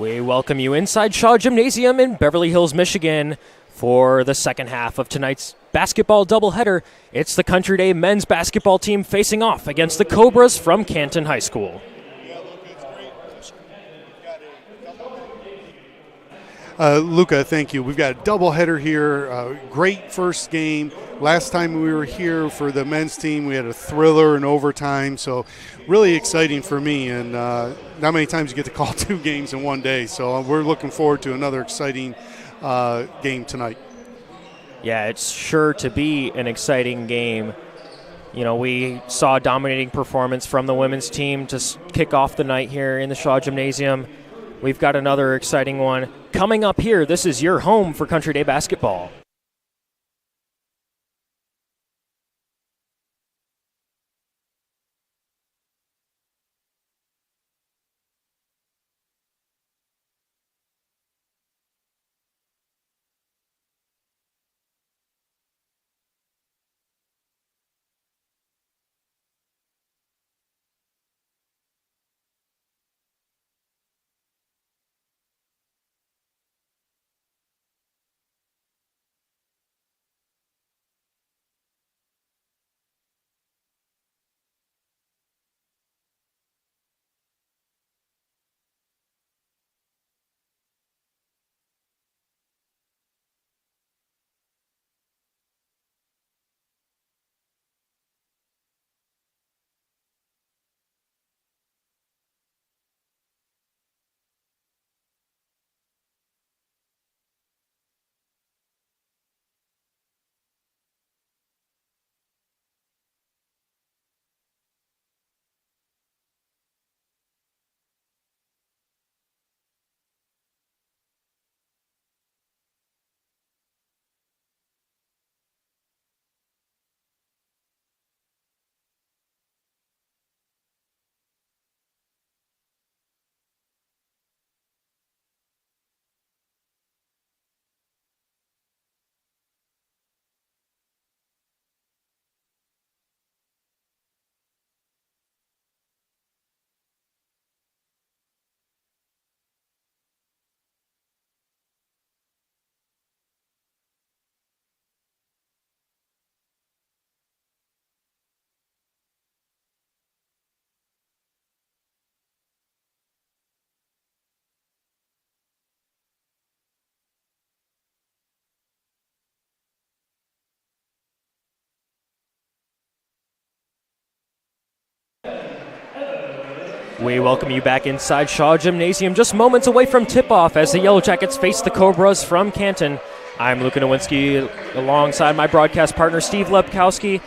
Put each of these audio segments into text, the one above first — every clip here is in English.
We welcome you inside Shaw Gymnasium in Beverly Hills, Michigan for the second half of tonight's basketball doubleheader. It's the Country Day men's basketball team facing off against the Cobras from Canton High School. Luca, thank you. We've got a doubleheader here. Great first game. Last time we were here for the men's team, we had a thriller in overtime, so really exciting for me. And not many times you get to call two games in one day, so we're looking forward to another exciting game tonight. Yeah, it's sure to be an exciting game. You know, we saw a dominating performance from the women's team to kick off the night here in the Shaw Gymnasium. We've got another exciting one coming up here. This is your home for Country Day basketball. We welcome you back inside Shaw Gymnasium, just moments away from tip-off as the Yellow Jackets face the Cobras from Canton. I'm Luca Nowinski alongside my broadcast partner, Steve Lepkowski.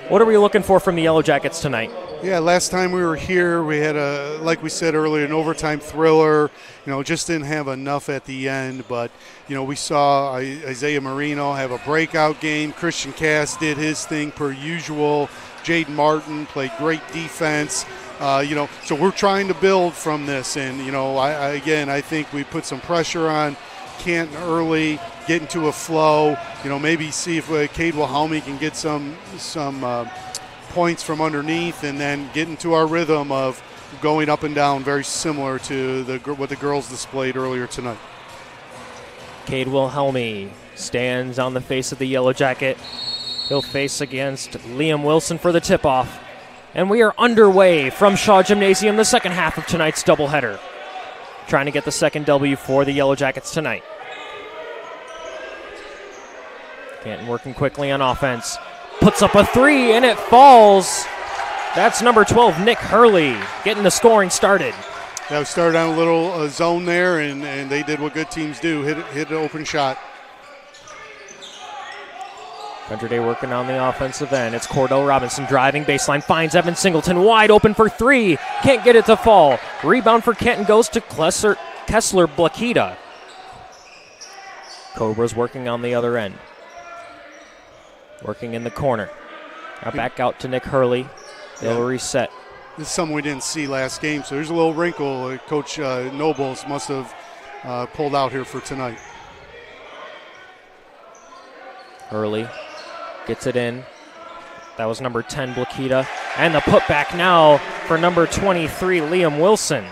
What are we looking for from the Yellow Jackets tonight? Yeah, last time we were here, we had like we said earlier, an overtime thriller. You know, just didn't have enough at the end. But, you know, we saw Isaiah Marino have a breakout game. Christian Cass did his thing per usual. Jaden Martin played great defense. So we're trying to build from this. And, you know, I think we put some pressure on Canton early, get into a flow. You know, maybe see if Cade Wilhelmy can get some points from underneath and then get into our rhythm of going up and down, very similar to what the girls displayed earlier tonight. Cade Wilhelmy stands on the face of the Yellow Jacket. He'll face against Liam Wilson for the tip-off. And we are underway from Shaw Gymnasium, the second half of tonight's doubleheader. Trying to get the second W for the Yellow Jackets tonight. Canton working quickly on offense. Puts up a three, and it falls. That's number 12, Nick Hurley, getting the scoring started. Yeah, we started on a little zone there, and they did what good teams do, hit an open shot. Country Day working on the offensive end. It's Cordell Robinson driving baseline, finds Evan Singleton wide open for three. Can't get it to fall. Rebound for Canton goes to Kessler Blakita. Cobras working on the other end. Working in the corner. Now back out to Nick Hurley. They'll reset. This is something we didn't see last game, so there's a little wrinkle Coach Nobles must have pulled out here for tonight. Hurley gets it in. That was number 10, Blakita. And the putback now for number 23, Liam Wilson.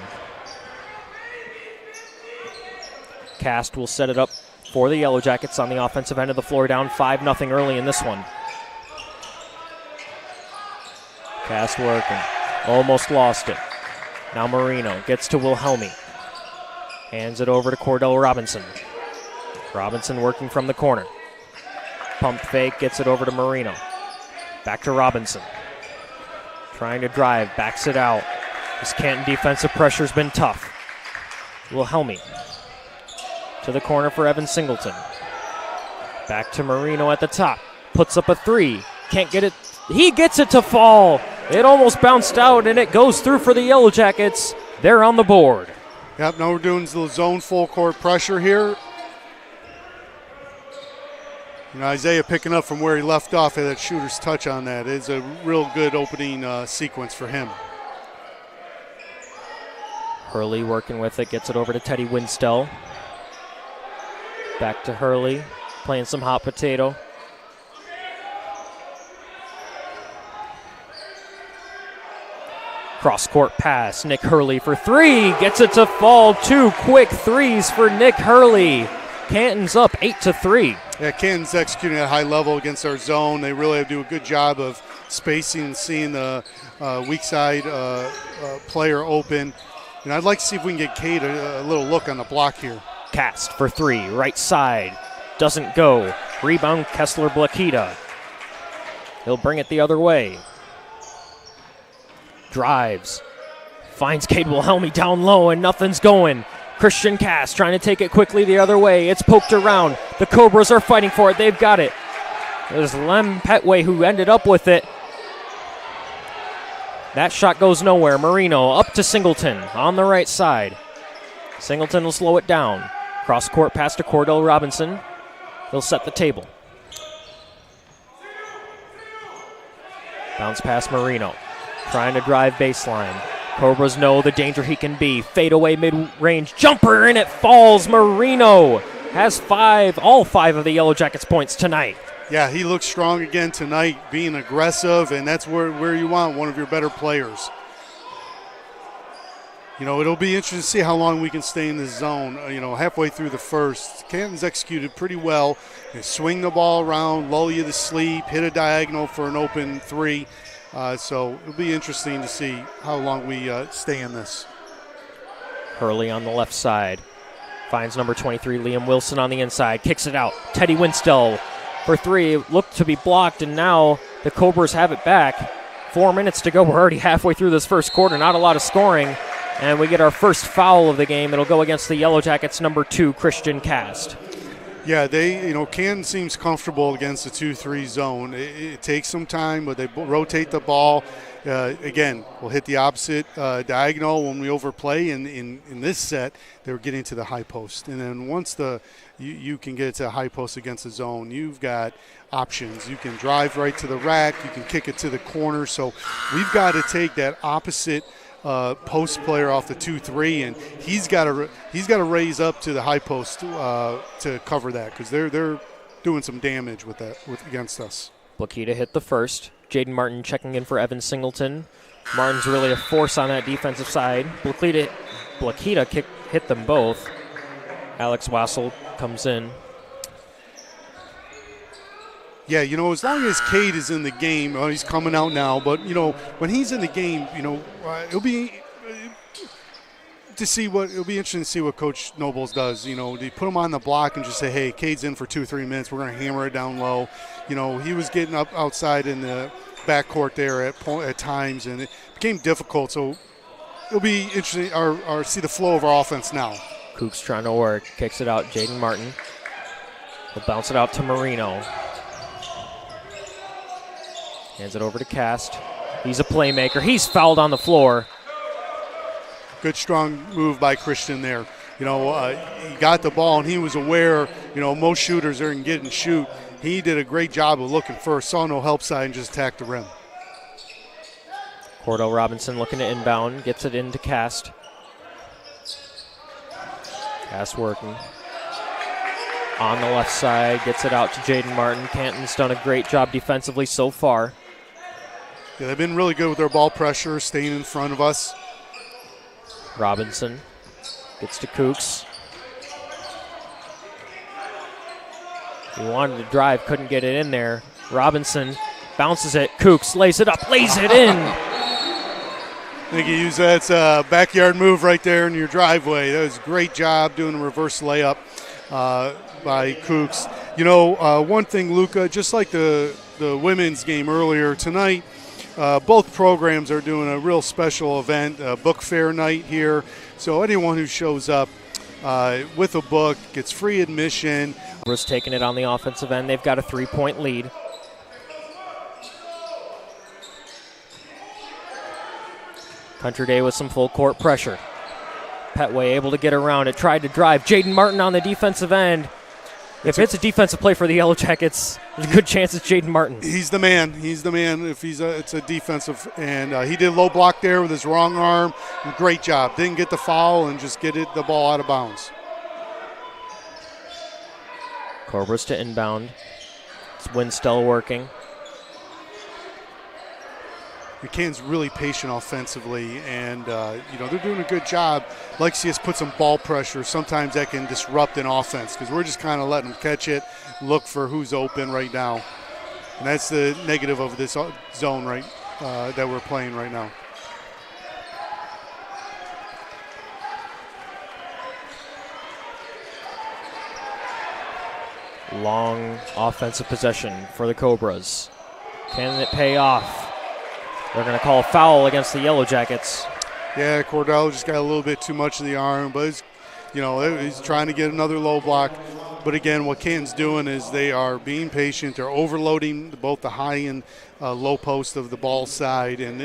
Cast will set it up for the Yellow Jackets on the offensive end of the floor, down 5-0 early in this one. Cast working. Almost lost it. Now Marino gets to Wilhelmi. Hands it over to Cordell Robinson. Robinson working from the corner. Pump fake, gets it over to Marino. Back to Robinson. Trying to drive, backs it out. This Canton defensive pressure's been tough. Wilhelmi to the corner for Evan Singleton. Back to Marino at the top. Puts up a three. Can't get it. He gets it to fall. It almost bounced out, and it goes through for the Yellow Jackets. They're on the board. Yep, now we're doing the zone full court pressure here. Isaiah picking up from where he left off, had that shooter's touch on that. It's a real good opening sequence for him. Hurley working with it, gets it over to Teddy Winstell. Back to Hurley, playing some hot potato. Cross-court pass, Nick Hurley for three. Gets it to fall. 2 quick threes for Nick Hurley. Canton's up 8-3. Yeah, Canton's executing at a high level against our zone. They really do a good job of spacing and seeing the weak side player open. And I'd like to see if we can get Cade a little look on the block here. Cast for three, right side. Doesn't go. Rebound, Kessler Blakita. He'll bring it the other way. Drives. Finds Cade Wilhelmi down low, and nothing's going. Christian Cast trying to take it quickly the other way. It's poked around. The Cobras are fighting for it. They've got it. There's Lem Petway who ended up with it. That shot goes nowhere. Marino up to Singleton on the right side. Singleton will slow it down. Cross-court pass to Cordell Robinson. He'll set the table. Bounce past Marino. Trying to drive baseline. Cobras know the danger he can be. Fade away mid-range jumper, and it falls. Marino has all five of the Yellow Jackets points tonight. Yeah, he looks strong again tonight, being aggressive, and that's where you want one of your better players. It'll be interesting to see how long we can stay in this zone. Halfway through the first, Canton's executed pretty well. They swing the ball around, lull you to sleep, hit a diagonal for an open three. So it'll be interesting to see how long we stay in this. Hurley on the left side. Finds number 23, Liam Wilson on the inside. Kicks it out. Teddy Winstell for three. It looked to be blocked, and now the Cobras have it back. 4 minutes to go. We're already halfway through this first quarter. Not a lot of scoring. And we get our first foul of the game. It'll go against the Yellow Jackets, number 2, Christian Cast. Yeah, Canton seems comfortable against the 2-3 zone. It takes some time, but they rotate the ball. Again, we'll hit the opposite diagonal when we overplay. In this set, they were getting to the high post. And then once you can get it to the high post against the zone, you've got options. You can drive right to the rack. You can kick it to the corner. So we've got to take that opposite post player off the 2-3, and he's got to raise up to the high post to cover that, because they're doing some damage with that against us. Blakita hit the first. Jaden Martin checking in for Evan Singleton. Martin's really a force on that defensive side. Blakita hit them both. Alex Wassel comes in. Yeah, as long as Cade is in the game, he's coming out now, but, when he's in the game, it'll be interesting to see what Coach Nobles does. Do you put him on the block and just say, hey, Cade's in for 2-3 minutes, we're going to hammer it down low. He was getting up outside in the backcourt there at times, and it became difficult. So it'll be interesting to see the flow of our offense now. Kooks trying to work, kicks it out, Jaden Martin. He'll bounce it out to Marino. Hands it over to Cast. He's a playmaker. He's fouled on the floor. Good, strong move by Christian there. He got the ball, and he was aware, most shooters are going to get and shoot. He did a great job of looking first, saw no help side, and just attacked the rim. Cordell Robinson looking to inbound, gets it into Cast. Cast working. On the left side, gets it out to Jaden Martin. Canton's done a great job defensively so far. Yeah, they've been really good with their ball pressure, staying in front of us. Robinson gets to Kooks. He wanted to drive, couldn't get it in there. Robinson bounces it. Kooks lays it up, lays it in. I think you use that backyard move right there in your driveway. That was a great job doing a reverse layup by Kooks. You know, one thing, Luca, just like the women's game earlier tonight, both programs are doing a real special event, book fair night here. So anyone who shows up with a book gets free admission. Cobra's taking it on the offensive end. They've got a 3-point lead. Country Day with some full court pressure. Petway able to get around it, tried to drive. Jaden Martin on the defensive end. If it's a defensive play for the Yellow Jackets, there's a good chance it's Jaden Martin. He's the man. He's the man if it's a defensive. And he did low block there with his wrong arm. Great job. Didn't get the foul and just get the ball out of bounds. Cobras to inbound. It's Winstell working. Canton's really patient offensively, and they're doing a good job. Like to see us put some ball pressure. Sometimes that can disrupt an offense because we're just kind of letting them catch it, look for who's open right now, and that's the negative of this zone that we're playing right now. Long offensive possession for the Cobras. Can it pay off? They're going to call a foul against the Yellow Jackets. Yeah, Cordell just got a little bit too much in the arm, but he's trying to get another low block. But again, what Canton's doing is they are being patient. They're overloading both the high and low post of the ball side, and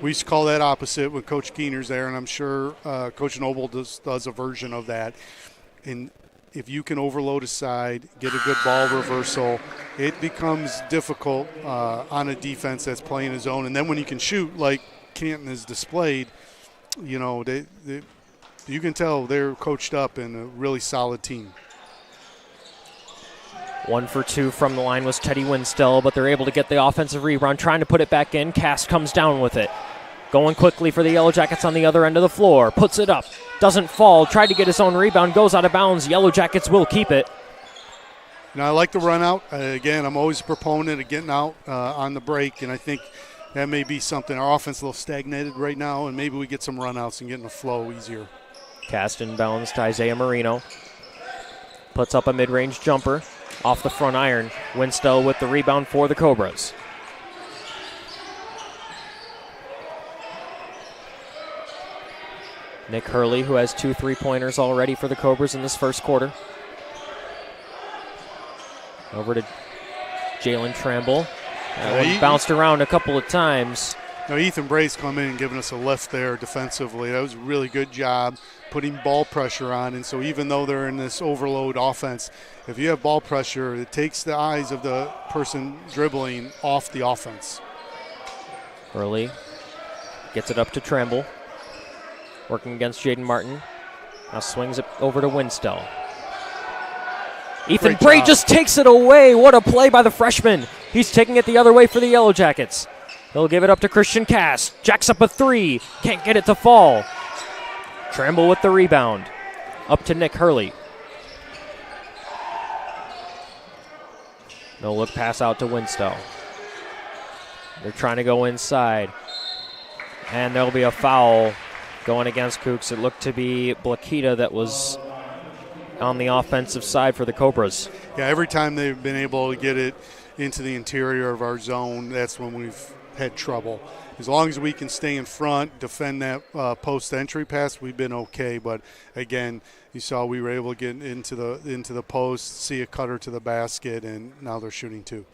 we used to call that opposite when Coach Keener's there, and I'm sure Coach Noble does a version of that. And if you can overload a side, get a good ball reversal, it becomes difficult on a defense that's playing a zone. And then when you can shoot like Canton has displayed, you can tell they're coached up and a really solid team. 1 for 2 from the line was Teddy Winstell, but they're able to get the offensive rebound, trying to put it back in. Cast comes down with it. Going quickly for the Yellow Jackets on the other end of the floor. Puts it up. Doesn't fall. Tried to get his own rebound. Goes out of bounds. Yellow Jackets will keep it. I like the run out. Again, I'm always a proponent of getting out on the break, and I think that may be something. Our offense is a little stagnated right now, and maybe we get some run outs and get in the flow easier. Cast inbounds to Isaiah Marino. Puts up a mid-range jumper off the front iron. Winstell with the rebound for the Cobras. Nick Hurley, who has 2 3-pointers already for the Cobras in this first quarter. Over to Jalen Tramble. Bounced around a couple of times. Ethan Bray's come in and given us a lift there defensively. That was a really good job putting ball pressure on. And so even though they're in this overload offense, if you have ball pressure, it takes the eyes of the person dribbling off the offense. Hurley gets it up to Tramble. Working against Jaden Martin. Now swings it over to Winstell. Ethan Bray just takes it away. What a play by the freshman. He's taking it the other way for the Yellow Jackets. He'll give it up to Christian Cass. Jacks up a 3. Can't get it to fall. Tramble with the rebound. Up to Nick Hurley. No look pass out to Winstell. They're trying to go inside. And there'll be a foul going against Kooks. It looked to be Blakita that was on the offensive side for the Cobras. Yeah, every time they've been able to get it into the interior of our zone, that's when we've had trouble. As long as we can stay in front, defend that post-entry pass, we've been okay. But, again, you saw we were able to get into the post, see a cutter to the basket, and now they're shooting 2.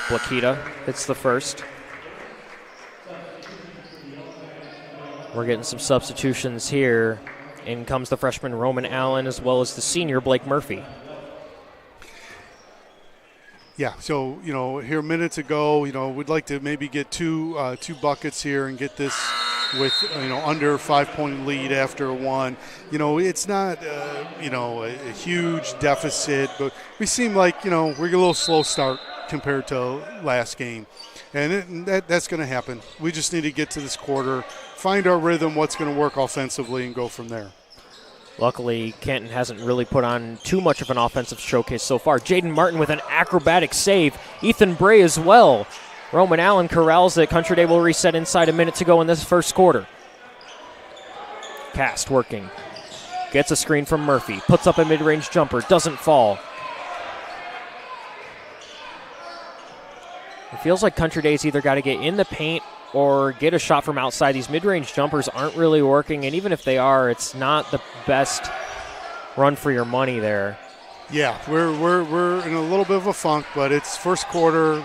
Blakita hits the first. We're getting some substitutions here. In comes the freshman Roman Allen as well as the senior Blake Murphy. Yeah, so, here minutes ago, we'd like to maybe get two buckets here and get this with, under 5-point lead after 1. It's not, a huge deficit, but we seem like, we're a little slow start compared to last game. And that's going to happen. We just need to get to this quarter, find our rhythm, what's going to work offensively, and go from there. Luckily, Canton hasn't really put on too much of an offensive showcase so far. Jaden Martin with an acrobatic save. Ethan Bray as well. Roman Allen corrals it. Country Day will reset inside a minute to go in this first quarter. Cast working. Gets a screen from Murphy. Puts up a mid-range jumper. Doesn't fall. It feels like Country Day's either got to get in the paint or get a shot from outside. These mid-range jumpers aren't really working, and even if they are, it's not the best run for your money there. Yeah, we're in a little bit of a funk, but it's first quarter.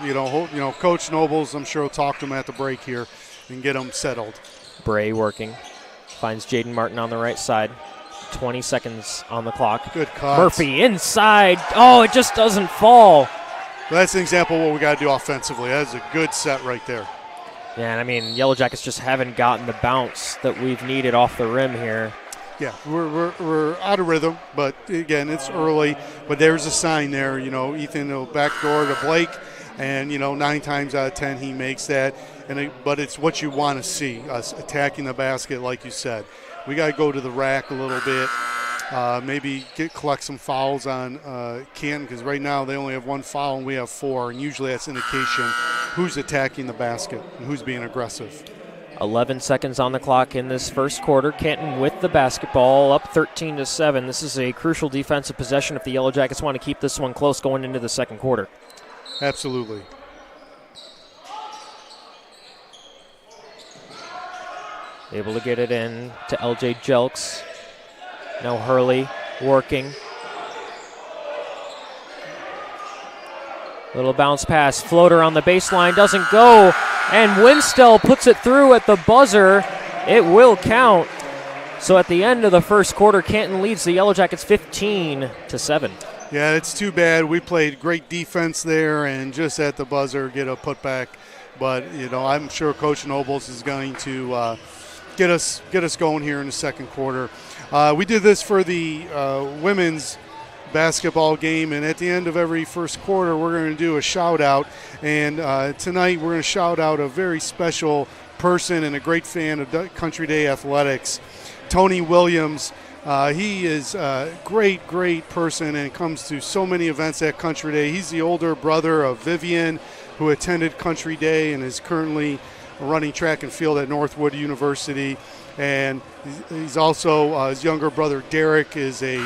Coach Nobles, I'm sure will talk to him at the break here and get them settled. Bray working. Finds Jaden Martin on the right side. 20 seconds on the clock. Good cut. Murphy inside. Oh, it just doesn't fall. Well, that's an example of what we got to do offensively. That's a good set right there. Yeah, and I mean, Yellow Jackets just haven't gotten the bounce that we've needed off the rim here. Yeah, we're out of rhythm, but again, it's early. But there's a sign there. Ethan will backdoor to Blake, and 9 times out of 10 he makes that. But it's what you want to see, us attacking the basket, like you said. We got to go to the rack a little bit. Maybe collect some fouls on Canton, because right now they only have 1 foul and we have 4, and usually that's indication who's attacking the basket and who's being aggressive. 11 seconds on the clock in this first quarter. Canton with the basketball, up 13-7. This is a crucial defensive possession if the Yellow Jackets want to keep this one close going into the second quarter. Absolutely. Able to get it in to LJ Jelks. Now Hurley working. Little bounce pass, floater on the baseline, doesn't go, and Winstell puts it through at the buzzer. It will count. So at the end of the first quarter, Canton leads the Yellow Jackets 15-7. Yeah, it's too bad. We played great defense there, and just at the buzzer get a putback. But I'm sure Coach Nobles is going to get us going here in the second quarter. We did this for the women's basketball game, and at the end of every first quarter we're going to do a shout out, and tonight we're going to shout out a very special person and a great fan of Country Day Athletics, Tony Williams. He is a great person and comes to so many events at Country Day. He's the older brother of Vivian, who attended Country Day and is currently running track and field at Northwood University. And he's also, his younger brother Derek is a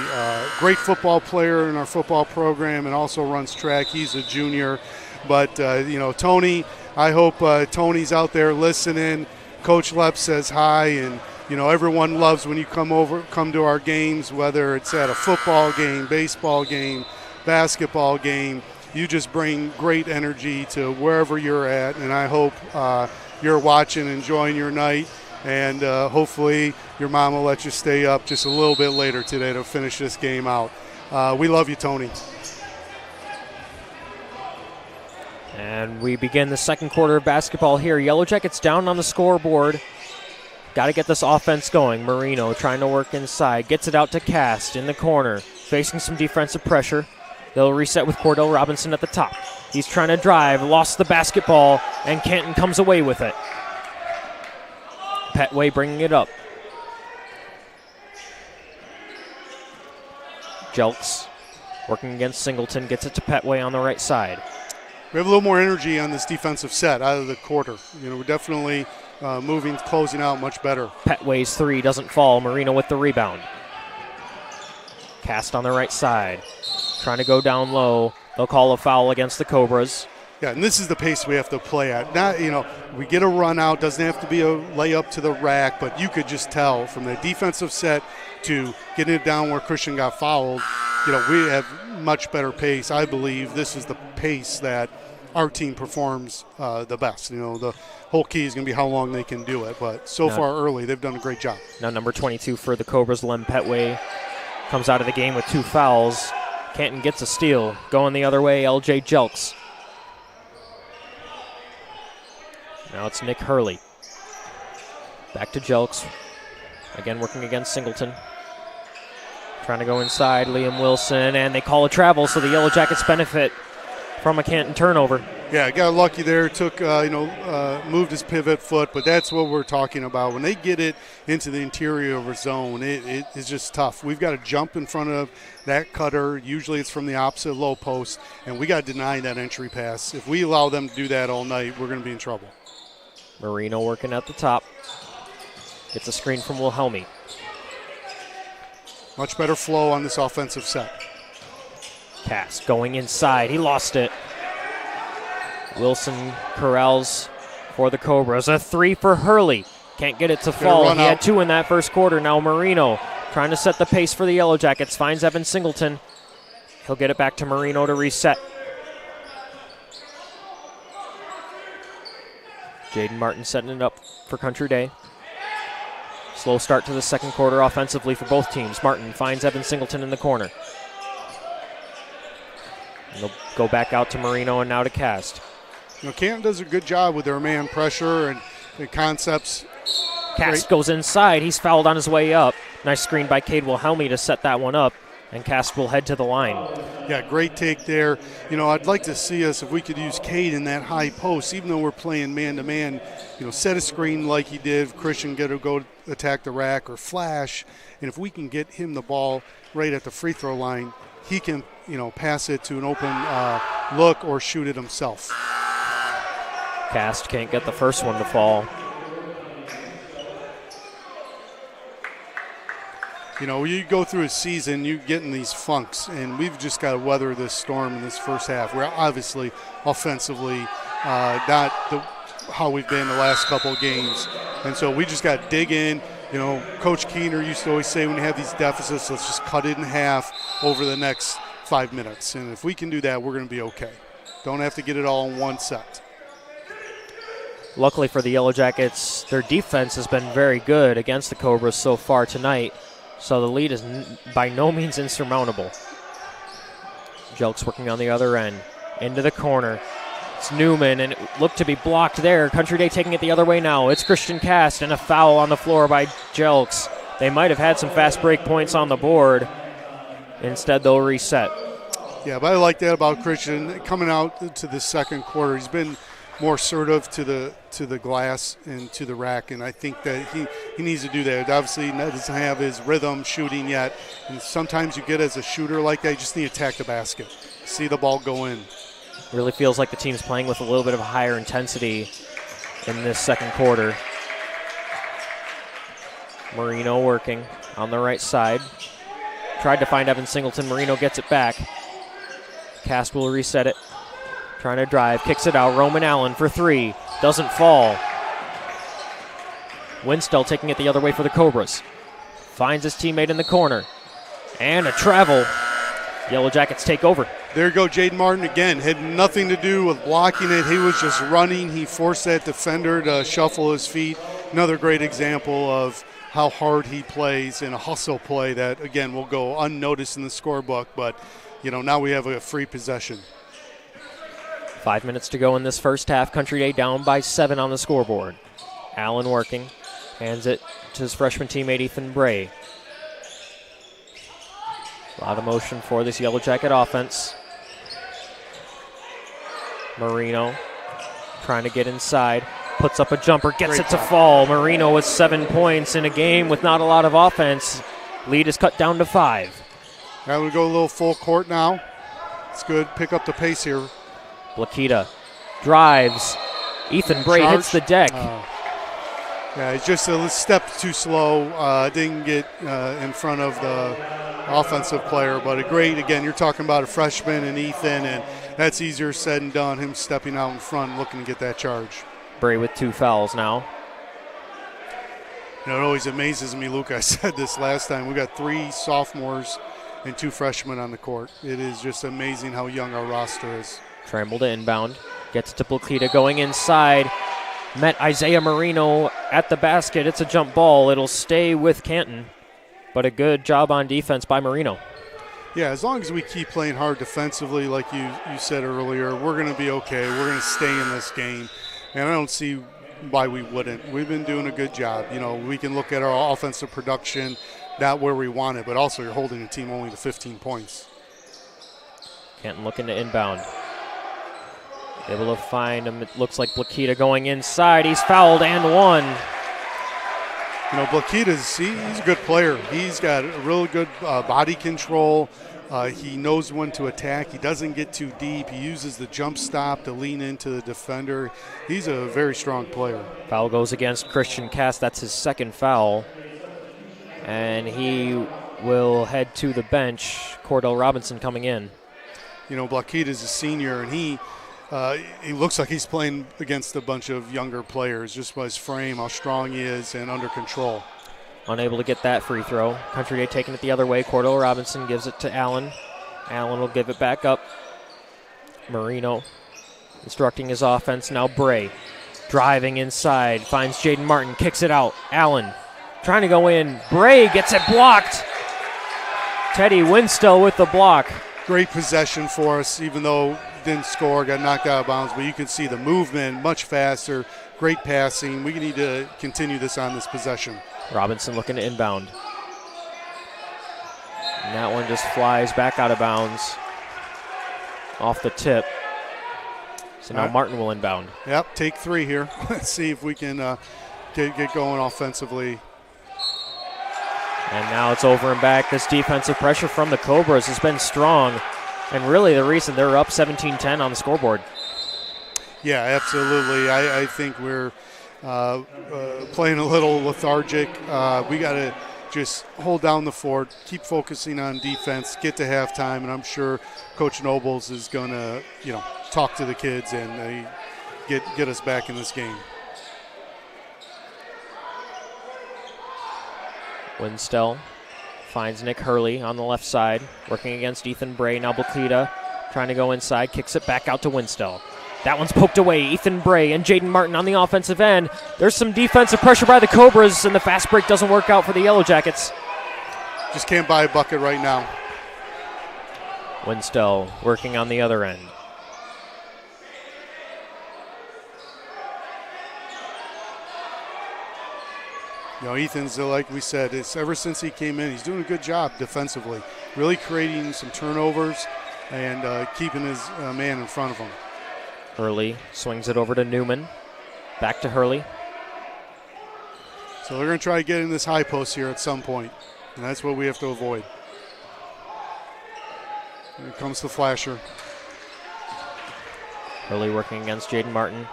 great football player in our football program and also runs track. He's a junior. But, Tony, I hope Tony's out there listening. Coach Lepp says hi, and, everyone loves when you come to our games, whether it's at a football game, baseball game, basketball game. You just bring great energy to wherever you're at, and I hope you're watching, enjoying your night. And hopefully your mom will let you stay up just a little bit later today to finish this game out. We love you, Tony. And we begin the second quarter of basketball here. Yellow Jackets down on the scoreboard. Got to get this offense going. Marino trying to work inside. Gets it out to Cast in the corner. Facing some defensive pressure. They'll reset with Cordell Robinson at the top. He's trying to drive. Lost the basketball, and Canton comes away with it. Petway bringing it up. Jelks working against Singleton, gets it to Petway on the right side. We have a little more energy on this defensive set out of the quarter. We're definitely moving, closing out much better. Petway's 3 doesn't fall. Marino with the rebound. Cast on the right side. Trying to go down low. They'll call a foul against the Cobras. Yeah, and this is the pace we have to play at. Not, we get a run out, doesn't have to be a layup to the rack, but you could just tell from the defensive set to getting it down where Christian got fouled, we have much better pace. I believe this is the pace that our team performs the best. The whole key is going to be how long they can do it, but so far early, they've done a great job. Now number 22 for the Cobras, Lem Petway, comes out of the game with 2 fouls. Canton gets a steal. Going the other way, LJ Jelks. Now it's Nick Hurley. Back to Jelks. Again working against Singleton. Trying to go inside, Liam Wilson, and they call a travel, so the Yellow Jackets benefit from a Canton turnover. Yeah, got lucky there. Took, moved his pivot foot, but that's what we're talking about. When they get it into the interior of a zone, it is just tough. We've got to jump in front of that cutter. Usually it's from the opposite low post, and we got to deny that entry pass. If we allow them to do that all night, we're going to be in trouble. Marino working at the top. Gets a screen from Wilhelmi. Much better flow on this offensive set. Cass going inside. He lost it. Wilson corrals for the Cobras. A 3 for Hurley. Can't get it to fall. He had 2 in that first quarter. Now Marino trying to set the pace for the Yellow Jackets. Finds Evan Singleton. He'll get it back to Marino to reset. Jaden Martin setting it up for Country Day. Slow start to the second quarter offensively for both teams. Martin finds Evan Singleton in the corner. And they'll go back out to Marino and now to Cast. Canton does a good job with their man pressure and the concepts. Cast goes inside. He's fouled on his way up. Nice screen by Cade Wilhelmi to set that one up. And Cast will head to the line. Yeah, great take there. I'd like to see us, if we could use Cade in that high post, even though we're playing man-to-man, set a screen like he did. Christian get to go attack the rack or flash. And if we can get him the ball right at the free throw line, he can, pass it to an open look or shoot it himself. Cast can't get the first one to fall. You go through a season, you get in these funks, and we've just got to weather this storm in this first half. We're obviously offensively not how we've been the last couple of games. And so we just got to dig in. Coach Keener used to always say when you have these deficits, let's just cut it in half over the next 5 minutes. And if we can do that, we're going to be okay. Don't have to get it all in one set. Luckily for the Yellow Jackets, their defense has been very good against the Cobras so far tonight. So the lead is by no means insurmountable. Jelks working on the other end. Into the corner. It's Newman, and it looked to be blocked there. Country Day taking it the other way now. It's Christian Cast, and a foul on the floor by Jelks. They might have had some fast break points on the board. Instead, they'll reset. Yeah, but I like that about Christian. Coming out to the second quarter, he's been more assertive to the glass and to the rack, and I think that he needs to do that. Obviously, he doesn't have his rhythm shooting yet, and sometimes you get as a shooter like that, you just need to attack the basket, see the ball go in. Really feels like the team's playing with a little bit of a higher intensity in this second quarter. Marino working on the right side. Tried to find Evan Singleton. Marino gets it back. Cast will reset it. Trying to drive, kicks it out. Roman Allen for 3. Doesn't fall. Winstell taking it the other way for the Cobras. Finds his teammate in the corner. And a travel. Yellow Jackets take over. There you go, Jaden Martin again. Had nothing to do with blocking it. He was just running. He forced that defender to shuffle his feet. Another great example of how hard he plays in a hustle play that, again, will go unnoticed in the scorebook. But, now we have a free possession. 5 minutes to go in this first half. Country Day down by 7 on the scoreboard. Allen working. Hands it to his freshman teammate, Ethan Bray. A lot of motion for this Yellow Jacket offense. Marino trying to get inside. Puts up a jumper, gets it to fall. Marino with 7 points in a game with not a lot of offense. Lead is cut down to 5. Now we go a little full court now. It's good. Pick up the pace here. Blakita drives. Ethan Bray hits the deck. Yeah, it's just a step too slow. Didn't get in front of the offensive player, but again, you're talking about a freshman and Ethan, and that's easier said than done, him stepping out in front looking to get that charge. Bray with 2 fouls now. It always amazes me, Luke, I said this last time, we got 3 sophomores and 2 freshmen on the court. It is just amazing how young our roster is. Tramble to inbound. Gets to Blakita going inside. Met Isaiah Marino at the basket. It's a jump ball. It'll stay with Canton. But a good job on defense by Marino. Yeah, as long as we keep playing hard defensively, like you said earlier, we're going to be okay. We're going to stay in this game. And I don't see why we wouldn't. We've been doing a good job. We can look at our offensive production, not where we want it, but also you're holding the team only to 15 points. Canton looking to inbound. Able to find him. It looks like Blakita going inside. He's fouled and one. You know, Blakita's, he's a good player. He's got a real good body control. He knows when to attack. He doesn't get too deep. He uses the jump stop to lean into the defender. He's a very strong player. Foul goes against Christian Cass. That's his second foul. And he will head to the bench. Cordell Robinson coming in. You know, Blakita's a senior, and he looks like he's playing against a bunch of younger players just by his frame, how strong he is, and under control. Unable to get that free throw. Country Day taking it the other way. Cordell Robinson gives it to Allen. Allen will give it back up. Marino instructing his offense. Now Bray driving inside. Finds Jaden Martin. Kicks it out. Allen trying to go in. Bray gets it blocked. Teddy Winstill with the block. Great possession for us, even though didn't score, got knocked out of bounds, but you can see the movement much faster. Great passing. We need to continue this on this possession. Robinson looking to inbound. And that one just flies back out of bounds off the tip. So now Martin will inbound. Yep, take three here. Let's see if we can get going offensively. And now it's over and back. This defensive pressure from the Cobras has been strong. And really the reason they're up 17-10 on the scoreboard. Yeah, absolutely. I think we're playing a little lethargic. We got to just hold down the fort, keep focusing on defense, get to halftime, and I'm sure Coach Nobles is going to, talk to the kids and get us back in this game. Winstell finds Nick Hurley on the left side, working against Ethan Bray. Now Blakita trying to go inside, kicks it back out to Winstell. That one's poked away. Ethan Bray and Jaden Martin on the offensive end. There's some defensive pressure by the Cobras, and the fast break doesn't work out for the Yellow Jackets. Just can't buy a bucket right now. Winstell working on the other end. Ethan's, like we said, it's ever since he came in, he's doing a good job defensively, really creating some turnovers and keeping his man in front of him. Hurley swings it over to Newman. Back to Hurley. So they're going to try to get in this high post here at some point, and that's what we have to avoid. Here comes the flasher. Hurley working against Jaden Martin.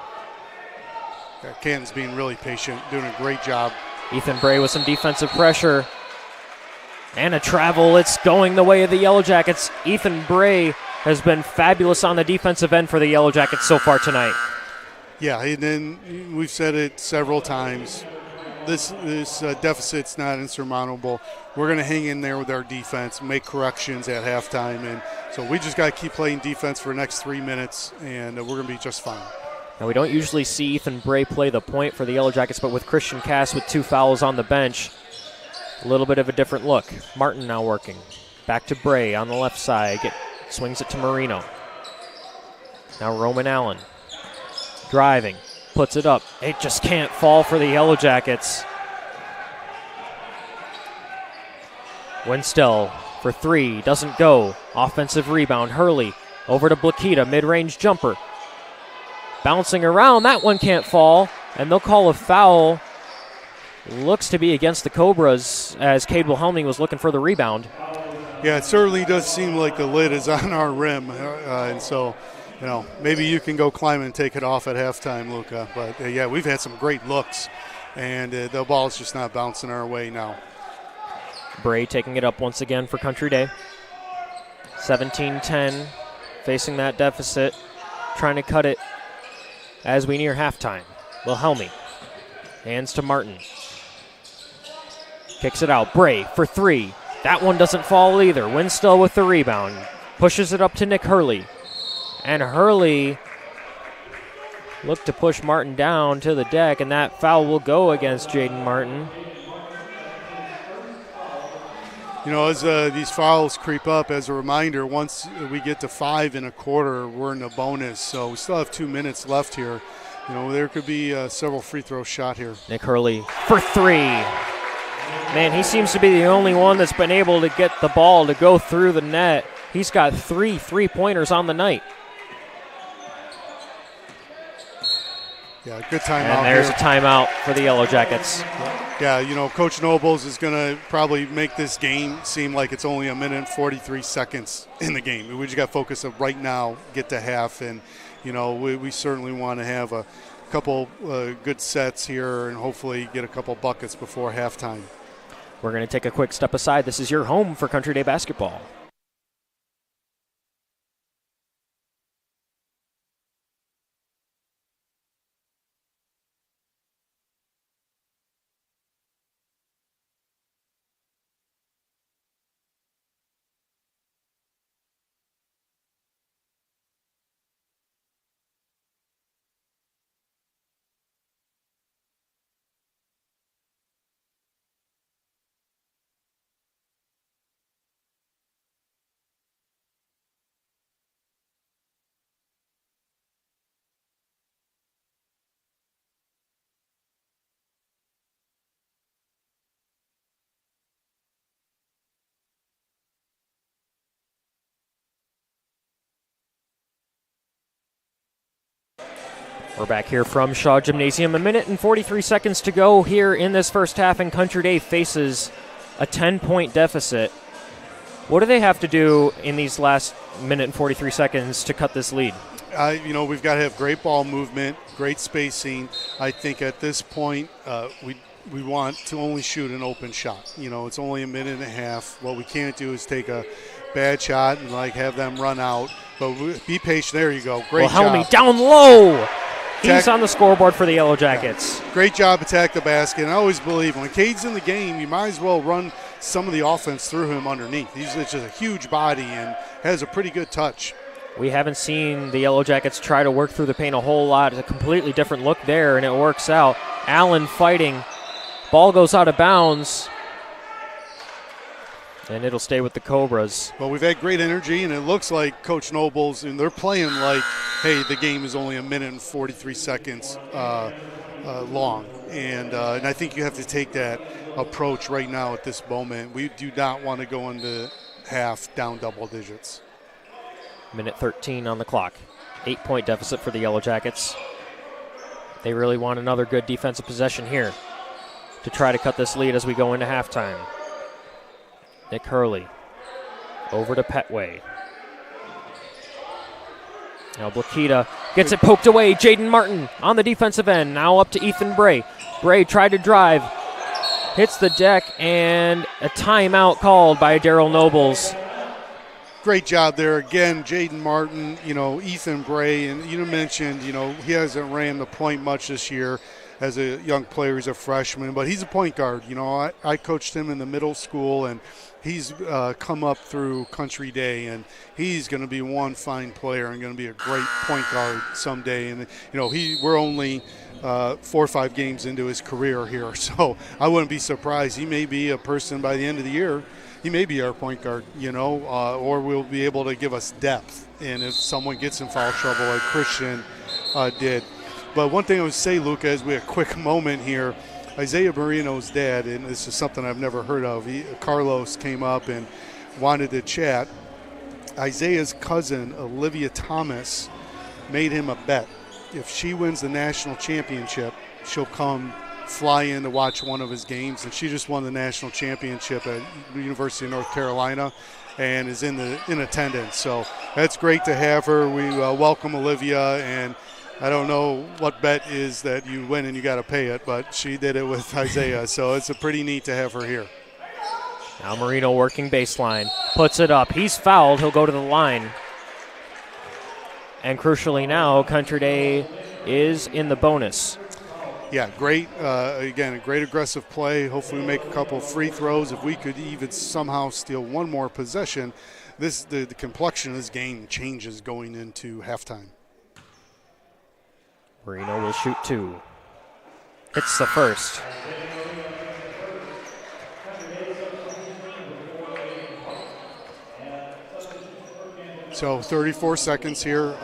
Yeah, Canton's being really patient, doing a great job. Ethan Bray with some defensive pressure. And a travel. It's going the way of the Yellow Jackets. Ethan Bray has been fabulous on the defensive end for the Yellow Jackets so far tonight. Yeah, and then we've said it several times. This deficit's not insurmountable. We're going to hang in there with our defense, make corrections at halftime. And so we just got to keep playing defense for the next 3 minutes, and we're going to be just fine. Now, we don't usually see Ethan Bray play the point for the Yellow Jackets, but with Christian Cass with 2 fouls on the bench, a little bit of a different look. Martin now working. Back to Bray on the left side. Swings it to Marino. Now Roman Allen. Driving. Puts it up. It just can't fall for the Yellow Jackets. Winstell for 3. Doesn't go. Offensive rebound. Hurley over to Blakita. Mid-range jumper. Bouncing around, that one can't fall, and they'll call a foul. Looks to be against the Cobras as Cade Wilhelming was looking for the rebound. Yeah, it certainly does seem like the lid is on our rim, and so, maybe you can go climb and take it off at halftime, Luca. But, yeah, we've had some great looks, and the ball's just not bouncing our way now. Bray taking it up once again for Country Day. 17-10, facing that deficit, trying to cut it as we near halftime. Wilhelmi hands to Martin. Kicks it out. Bray for 3. That one doesn't fall either. Winstell with the rebound. Pushes it up to Nick Hurley. And Hurley looked to push Martin down to the deck, and that foul will go against Jaden Martin. As these fouls creep up, as a reminder, once we get to 5 1/4, we're in the bonus. So we still have 2 minutes left here. There could be several free throws shot here. Nick Hurley for 3. Man, he seems to be the only one that's been able to get the ball to go through the net. He's got 3 3-pointers on the night. Yeah, good timeout. And there's here. a timeout for the Yellow Jackets. Yeah, Coach Nobles is going to probably make this game seem like it's only a minute and 43 seconds in the game. We just got to focus on right now, get to half, and, we certainly want to have a couple good sets here and hopefully get a couple buckets before halftime. We're going to take a quick step aside. This is your home for Country Day basketball. We're back here from Shaw Gymnasium. A minute and 43 seconds to go here in this first half, and Country Day faces a 10-point deficit. What do they have to do in these last minute and 43 seconds to cut this lead? We've got to have great ball movement, great spacing. I think at this point we want to only shoot an open shot. It's only a minute and a half. What we can't do is take a bad shot and have them run out. But be patient. There you go. Great job. Helmy down low. He's on the scoreboard for the Yellow Jackets. Great job, attack the basket. And I always believe when Cade's in the game, you might as well run some of the offense through him underneath. He's just a huge body and has a pretty good touch. We haven't seen the Yellow Jackets try to work through the paint a whole lot. It's a completely different look there, and it works out. Allen fighting. Ball goes out of bounds. And it'll stay with the Cobras. Well, we've had great energy, and it looks like Coach Nobles, and they're playing like, hey, the game is only a minute and 43 seconds long. And I think you have to take that approach right now at this moment. We do not want to go into half down double digits. Minute 13 on the clock. 8-point deficit for the Yellow Jackets. They really want another good defensive possession here to try to cut this lead as we go into halftime. Nick Hurley over to Petway. Now Blakita gets it poked away. Jaden Martin on the defensive end. Now up to Ethan Bray. Bray tried to drive. Hits the deck, and a timeout called by Daryl Nobles. Great job there. Again, Jaden Martin, Ethan Bray, and you mentioned, he hasn't ran the point much this year as a young player. He's a freshman, but he's a point guard. I coached him in the middle school, and he's come up through Country Day, and he's going to be one fine player and going to be a great point guard someday. And, we're only 4 or 5 games into his career here, so I wouldn't be surprised. He may be a person by the end of the year. He may be our point guard, or will be able to give us depth. And if someone gets in foul trouble like Christian did. But one thing I would say, Luca, is we have a quick moment here. Isaiah Marino's dad, and this is something I've never heard of, Carlos came up and wanted to chat. Isaiah's cousin, Olivia Thomas, made him a bet. If she wins the national championship, she'll come fly in to watch one of his games, and she just won the national championship at the University of North Carolina and is in attendance. So that's great to have her. We welcome Olivia, and I don't know what bet is that you win and you got to pay it, but she did it with Isaiah, so it's a pretty neat to have her here. Now Marino working baseline, puts it up. He's fouled. He'll go to the line. And crucially now, Country Day is in the bonus. Yeah, great. Again, a great aggressive play. Hopefully we make a couple of free throws. If we could even somehow steal one more possession, the complexion of this game changes going into halftime. Marino will shoot 2. Hits the first. So 34 seconds here.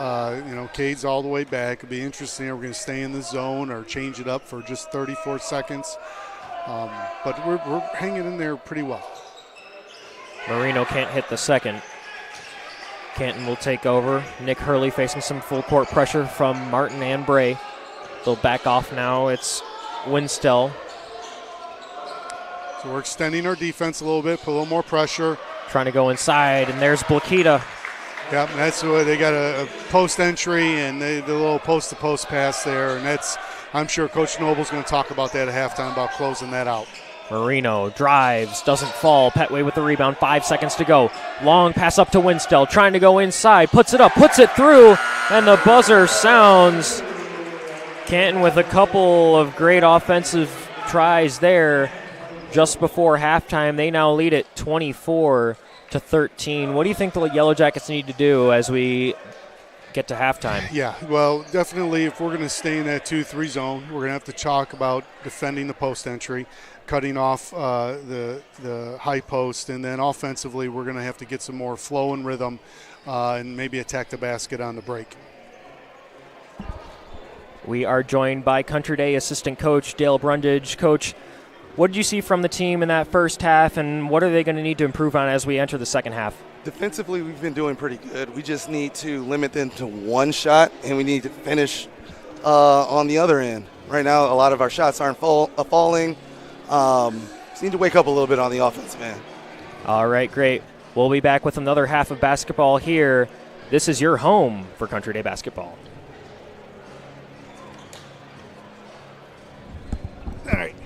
Cade's all the way back. It'll be interesting. We're going to stay in the zone or change it up for just 34 seconds. But we're hanging in there pretty well. Marino can't hit the second. Canton will take over. Nick Hurley facing some full court pressure from Martin and Bray. They'll back off now. It's Winstell. So we're extending our defense a little bit, put a little more pressure. Trying to go inside, and there's Blakita. Yep, and that's what they got a post entry and the little post-to-post pass there, and I'm sure Coach Noble's going to talk about that at halftime about closing that out. Marino drives, doesn't fall. Petway with the rebound, 5 seconds to go. Long pass up to Winstell, trying to go inside, puts it up, puts it through, and the buzzer sounds. Canton with a couple of great offensive tries there just before halftime. They now lead it 24-13. What do you think the Yellow Jackets need to do as we get to halftime? Yeah, well, definitely if we're going to stay in that 2-3 zone, we're going to have to talk about defending the post entry, cutting off the high post, and then offensively we're going to have to get some more flow and rhythm and maybe attack the basket on the break. We are joined by Country Day assistant coach Dale Brundage. Coach, what did you see from the team in that first half, and what are they going to need to improve on as we enter the second half? Defensively, we've been doing pretty good. We just need to limit them to one shot, and we need to finish on the other end. Right now, a lot of our shots aren't falling. Just need to wake up a little bit on the offensive end. All right, great. We'll be back with another half of basketball here. This is your home for Country Day basketball. All right.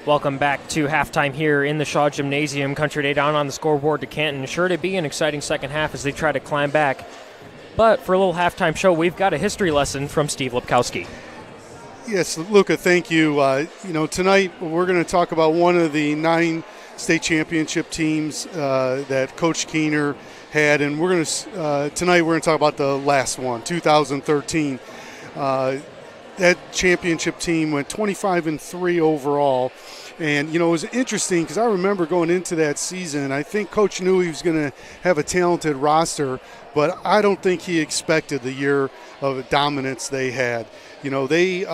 Welcome back to halftime here in the Shaw Gymnasium. Country Day down on the scoreboard to Canton. Sure to be an exciting second half as they try to climb back. But for a little halftime show, we've got a history lesson from Steve Lipkowski. Yes, Luca, thank you. Tonight we're going to talk about one of the 9 state championship teams that Coach Keener had, and tonight we're going to talk about the last one, 2013. That championship team went 25-3 overall. And, it was interesting because I remember going into that season, I think Coach knew he was going to have a talented roster, but I don't think he expected the year of dominance they had. They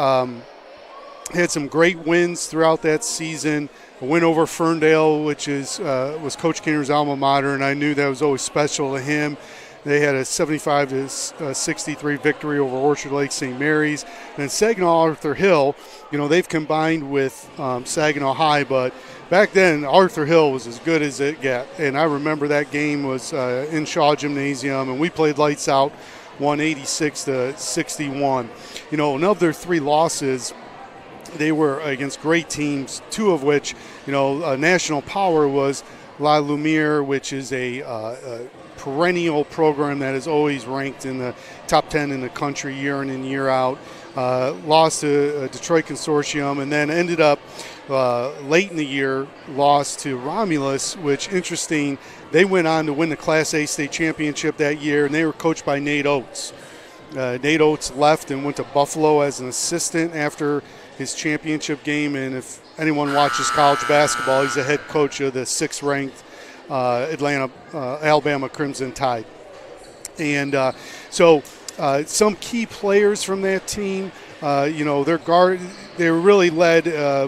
had some great wins throughout that season. A win over Ferndale, which was Coach Keener's alma mater, and I knew that was always special to him. They had a 75-63 victory over Orchard Lake St. Mary's. And then Saginaw Arthur Hill, they've combined with Saginaw High, but back then Arthur Hill was as good as it got. And I remember that game was in Shaw Gymnasium, and we played lights out, won 86-61. Another 3 losses, they were against great teams, 2 of which, a national power was La Lumiere, which is a perennial program that is always ranked in the top 10 in the country year in and year out. Lost to Detroit Consortium, and then ended up late in the year lost to Romulus, which, interesting, they went on to win the Class A state championship that year, and they were coached by Nate Oates. Nate Oates left and went to Buffalo as an assistant after his championship game, and if anyone watches college basketball, he's the head coach of the 6th-ranked Alabama Crimson Tide. And some key players from that team, they were really led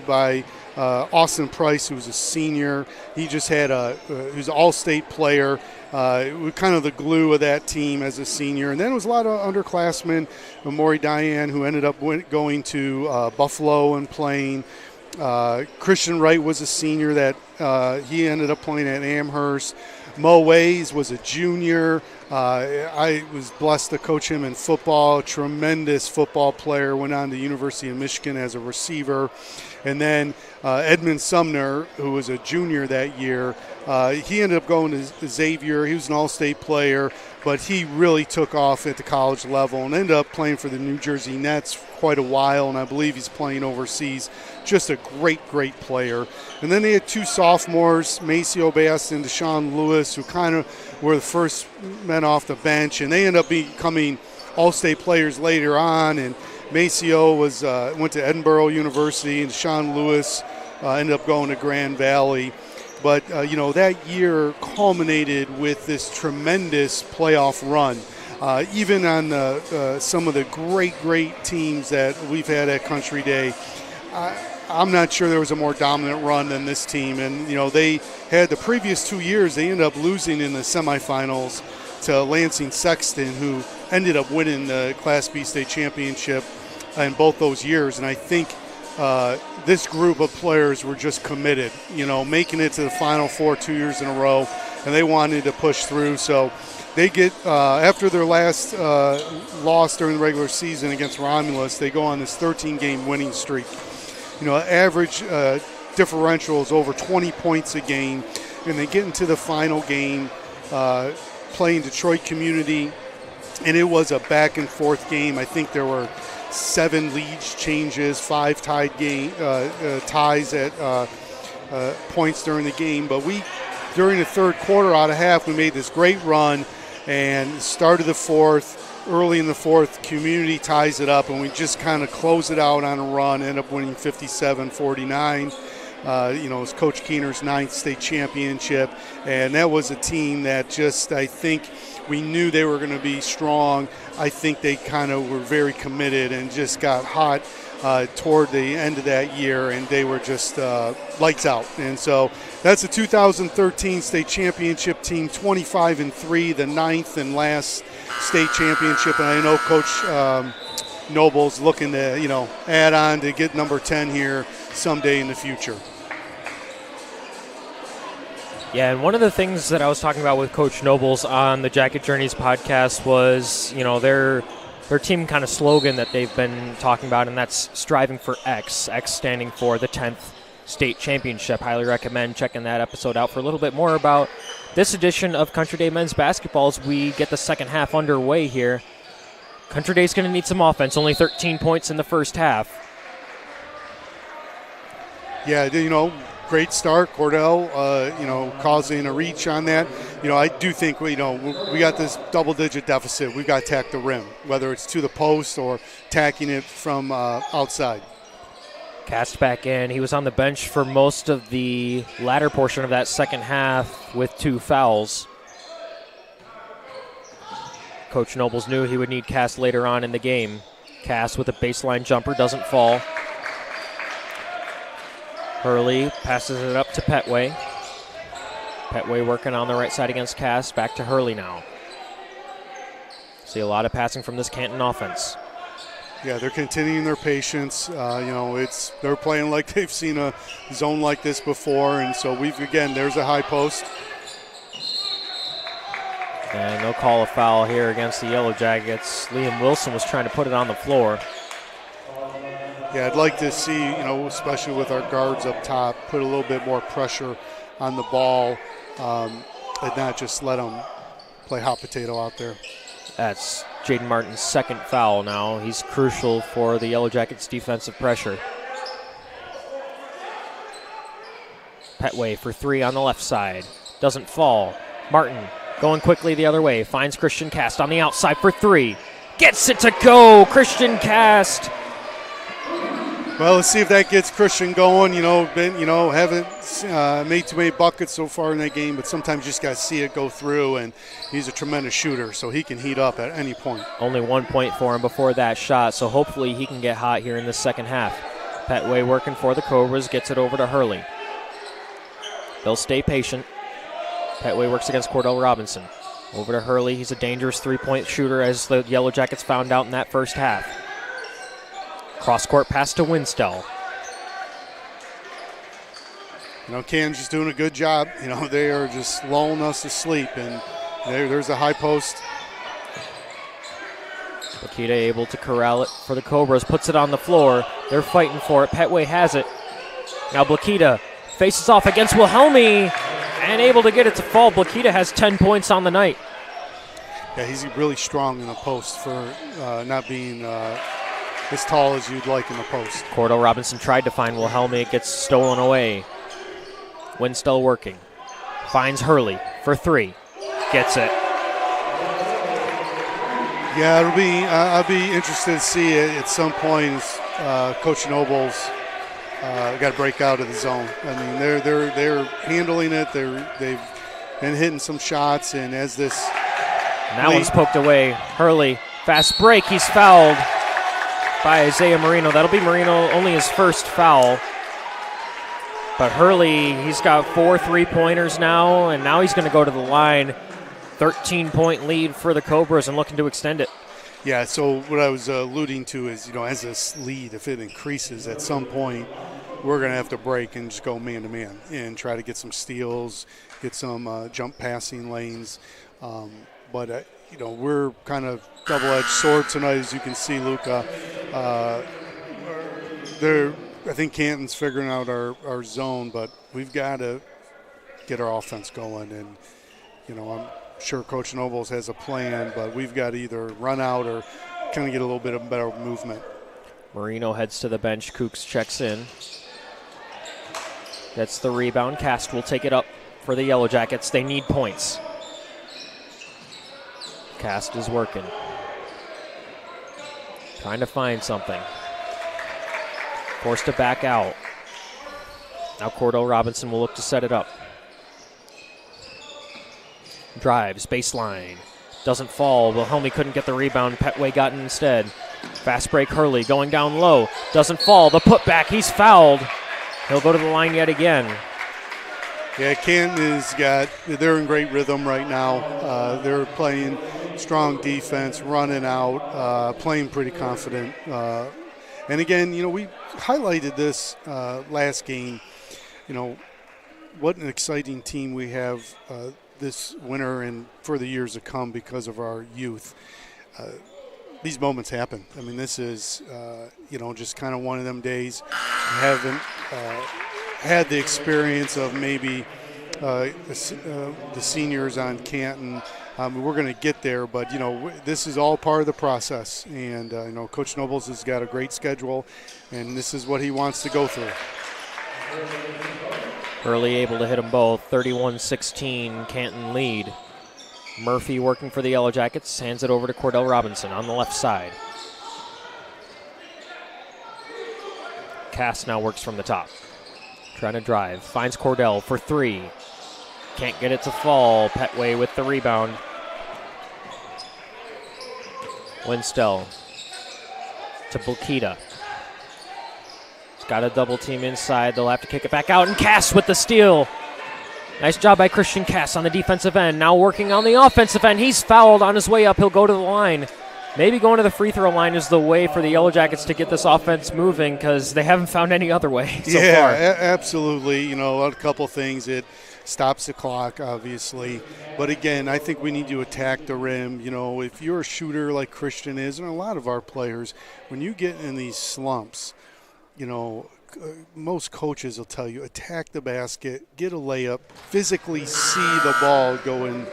by Austin Price, who was a senior. He just had he was an all-state player. Kind of the glue of that team as a senior. And then it was a lot of underclassmen, Maury Diane, who ended up going to Buffalo and playing. Christian Wright was a senior that he ended up playing at Amherst. Mo Ways was a junior. I was blessed to coach him in football. Tremendous football player. Went on to University of Michigan as a receiver. And then Edmund Sumner, who was a junior that year, he ended up going to Xavier. He was an all-state player, but he really took off at the college level and ended up playing for the New Jersey Nets for quite a while, and I believe he's playing overseas. Just a great, great player. And then they had 2 sophomores, Maceo Bass and Deshaun Lewis, who kind of were the first men off the bench, and they ended up becoming all-state players later on. And Maceo went to Edinburgh University, and Deshaun Lewis ended up going to Grand Valley. But, that year culminated with this tremendous playoff run. Even on some of the great, great teams that we've had at Country Day, I'm not sure there was a more dominant run than this team. And, they had the previous 2 years, they ended up losing in the semifinals to Lansing Sexton, who ended up winning the Class B state championship in both those years. And I think this group of players were just committed, making it to the Final Four 2 years in a row, and they wanted to push through. So they get, after their last loss during the regular season against Romulus, they go on this 13-game winning streak. Average differential is over 20 points a game, and they get into the final game playing Detroit Community, and it was a back-and-forth game. I think there were 7 lead changes, 5 ties at points during the game. But during the third quarter out of half, we made this great run and started the fourth. Early in the fourth, Community ties it up, and we just kind of close it out on a run, end up winning 57-49. It was Coach Keener's 9th state championship, and that was a team that just, I think, we knew they were going to be strong. I think they kind of were very committed and just got hot toward the end of that year, and they were just lights out. And so that's the 2013 state championship team, 25-3, the 9th and last state championship. And I know Coach Noble's looking to, add on to get number 10 here someday in the future. Yeah, and one of the things that I was talking about with Coach Nobles on the Jacket Journeys podcast was, their team kind of slogan that they've been talking about, and that's striving for X standing for the 10th state championship. Highly recommend checking that episode out for a little bit more about this edition of Country Day men's basketball as we get the second half underway here. Country Day's going to need some offense, only 13 points in the first half. Yeah, great start, Cordell, causing a reach on that. I do think, we got this double-digit deficit. We've got to attack the rim, whether it's to the post or attacking it from outside. Cast back in. He was on the bench for most of the latter portion of that second half with 2 fouls. Coach Nobles knew he would need Cast later on in the game. Cast with a baseline jumper, doesn't fall. Hurley passes it up to Petway. Petway working on the right side against Cast. Back to Hurley now. See a lot of passing from this Canton offense. Yeah, they're continuing their patience. They're playing like they've seen a zone like this before, and so there's a high post. And they'll call a foul here against the Yellow Jackets. Liam Wilson was trying to put it on the floor. Yeah, I'd like to see, especially with our guards up top, put a little bit more pressure on the ball and not just let them play hot potato out there. That's Jaden Martin's second foul now. He's crucial for the Yellow Jackets' defensive pressure. Petway for 3 on the left side. Doesn't fall. Martin going quickly the other way. Finds Christian Cast on the outside for 3. Gets it to go. Christian Cast. Well, let's see if that gets Christian going. Haven't made too many buckets so far in that game, but sometimes you just got to see it go through, and he's a tremendous shooter, so he can heat up at any point. Only 1 point for him before that shot, so hopefully he can get hot here in the second half. Petway working for the Cobras, gets it over to Hurley. They'll stay patient. Petway works against Cordell Robinson. Over to Hurley. He's a dangerous three-point shooter, as the Yellow Jackets found out in that first half. Cross-court pass to Winstell. Canton's just doing a good job. They are just lulling us to sleep, and there's a high post. Blakita able to corral it for the Cobras, puts it on the floor. They're fighting for it. Petway has it. Now Blakita faces off against Wilhelmi and able to get it to fall. Blakita has 10 points on the night. Yeah, he's really strong in the post for not being as tall as you'd like in the post. Cordell Robinson tried to find Wilhelmi. It gets stolen away. Winstell working. Finds Hurley for 3. Gets it. Yeah, I'll be interested to see it at some point. Coach Nobles got to break out of the zone. I mean, they're handling it. They've been hitting some shots, and as this and that one's poked away. Hurley, fast break. He's fouled by Isaiah Marino. That'll be Marino only his first foul. But Hurley, he's got 4 3-pointers now, and now he's going to go to the line. 13-point lead for the Cobras and looking to extend it. Yeah, so what I was alluding to is, as this lead, if it increases at some point, we're going to have to break and just go man-to-man and try to get some steals, get some jump passing lanes. But we're kind of double-edged sword tonight, as you can see, Luca. I think Canton's figuring out our zone, but we've got to get our offense going. And, I'm sure Coach Nobles has a plan, but we've got to either run out or kind of get a little bit of better movement. Marino heads to the bench. Kooks checks in. That's the rebound. Cast will take it up for the Yellow Jackets. They need points. Cast is working. Trying to find something. Forced to back out. Now Cordell Robinson will look to set it up. Drives, baseline. Doesn't fall. Wilhelmi couldn't get the rebound. Petway got it instead. Fast break Hurley going down low. Doesn't fall. The putback. He's fouled. He'll go to the line yet again. Yeah, Canton they're in great rhythm right now. They're playing strong defense, running out, playing pretty confident. And again, we highlighted this last game. What an exciting team we have this winter and for the years to come because of our youth. These moments happen. I mean, this is, just kind of one of them days. had the experience of maybe the seniors on Canton. We're going to get there, but, this is all part of the process. And, Coach Nobles has got a great schedule, and this is what he wants to go through. Hurley able to hit them both. 31-16, Canton lead. Murphy working for the Yellow Jackets, hands it over to Cordell Robinson on the left side. Cass now works from the top. Trying to drive, finds Cordell for three. Can't get it to fall. Petway with the rebound. Winstell to Bulkita. He's got a double team inside. They'll have to kick it back out, and Cass with the steal. Nice job by Christian Cass on the defensive end. Now working on the offensive end. He's fouled on his way up. He'll go to the line. Maybe going to the free throw line is the way for the Yellow Jackets to get this offense moving, because they haven't found any other way so far. Absolutely. A couple things. It stops the clock, obviously. But, again, I think we need to attack the rim. If you're a shooter like Christian is, and a lot of our players, when you get in these slumps, most coaches will tell you, attack the basket, get a layup, physically see the ball go in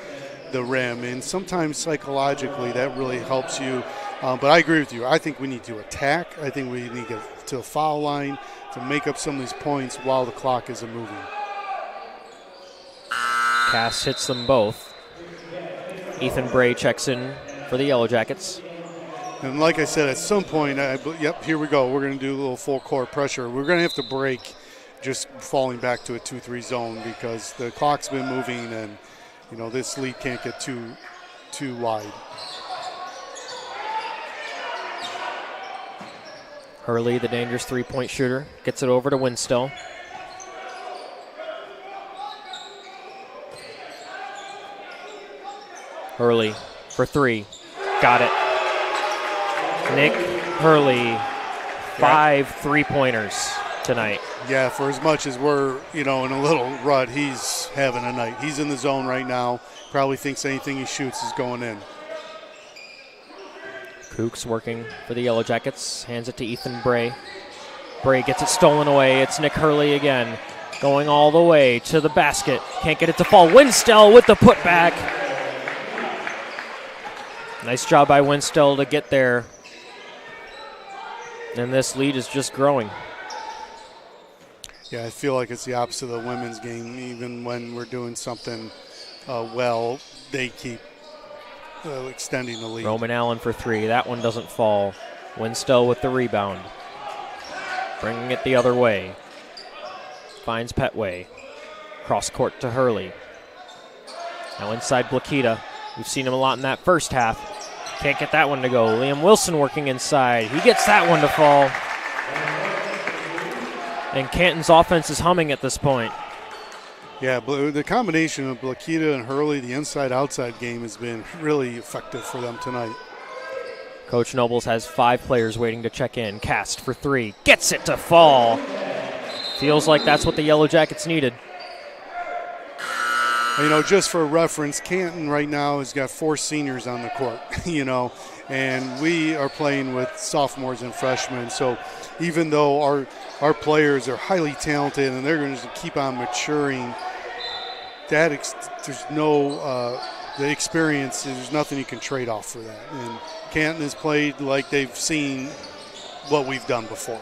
the rim, and sometimes psychologically that really helps you. But I agree with you. I think we need to attack. I think we need to get to the foul line to make up some of these points while the clock is moving. Cass hits them both. Ethan Bray checks in for the Yellow Jackets. And like I said, at some point, here we go. We're going to do a little full court pressure. We're going to have to break just falling back to a 2-3 zone, because the clock's been moving, and this lead can't get too wide. Hurley, the dangerous three-point shooter, gets it over to Winstell. Hurley for three. Got it. Nick Hurley, 5 3-pointers tonight. Yeah, for as much as we're, in a little rut, he's having a night. He's in the zone right now. Probably thinks anything he shoots is going in. Kooks working for the Yellow Jackets. Hands it to Ethan Bray. Bray gets it stolen away. It's Nick Hurley again. Going all the way to the basket. Can't get it to fall. Winstell with the putback. Nice job by Winstell to get there. And this lead is just growing. Yeah, I feel like it's the opposite of the women's game. Even when we're doing something well, they keep extending the lead. Roman Allen for three. That one doesn't fall. Winstell with the rebound. Bringing it the other way. Finds Petway. Cross court to Hurley. Now inside Blakita. We've seen him a lot in that first half. Can't get that one to go. Liam Wilson working inside. He gets that one to fall. And Canton's offense is humming at this point. Yeah, the combination of Blakita and Hurley, the inside-outside game, has been really effective for them tonight. Coach Nobles has 5 players waiting to check in. Cast for three. Gets it to fall. Feels like that's what the Yellow Jackets needed. Just for reference, Canton right now has got 4 seniors on the court, and we are playing with sophomores and freshmen. So even though our players are highly talented and they're going to keep on maturing, there's no the experience. There's nothing you can trade off for that. And Canton has played like they've seen what we've done before.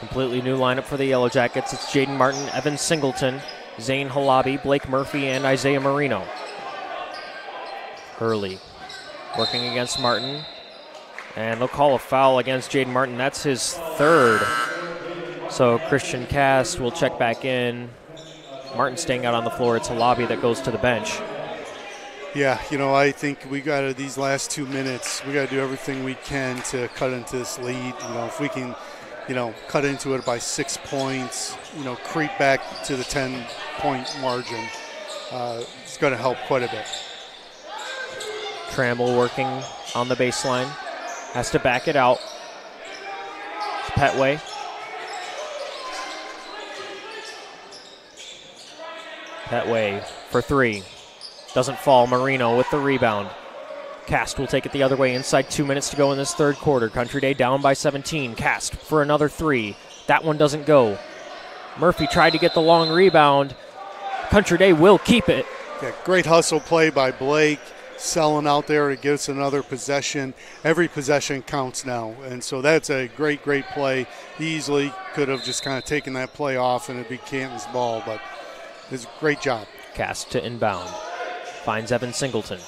Completely new lineup for the Yellow Jackets. It's Jaden Martin, Evan Singleton, Zane Halabi, Blake Murphy, and Isaiah Marino. Hurley working against Martin. And they'll call a foul against Jaden Martin. That's his third. So Christian Cass will check back in. Martin staying out on the floor. It's Halabi that goes to the bench. Yeah, I think we got to, these last 2 minutes, we got to do everything we can to cut into this lead. If we can, cut into it by 6 points, creep back to the 10-point margin, it's going to help quite a bit. Trammell working on the baseline. Has to back it out. It's Petway. Petway for three. Doesn't fall. Marino with the rebound. Cast will take it the other way inside 2 minutes to go in this third quarter. Country Day down by 17. Cast for another three. That one doesn't go. Murphy tried to get the long rebound. Country Day will keep it. Yeah, great hustle play by Blake, selling out there to get us another possession. Every possession counts now, and so that's a great play. He easily could have just kind of taken that play off and it'd be Canton's ball, but it's a great job. Cast to inbound. Finds Evan Singleton.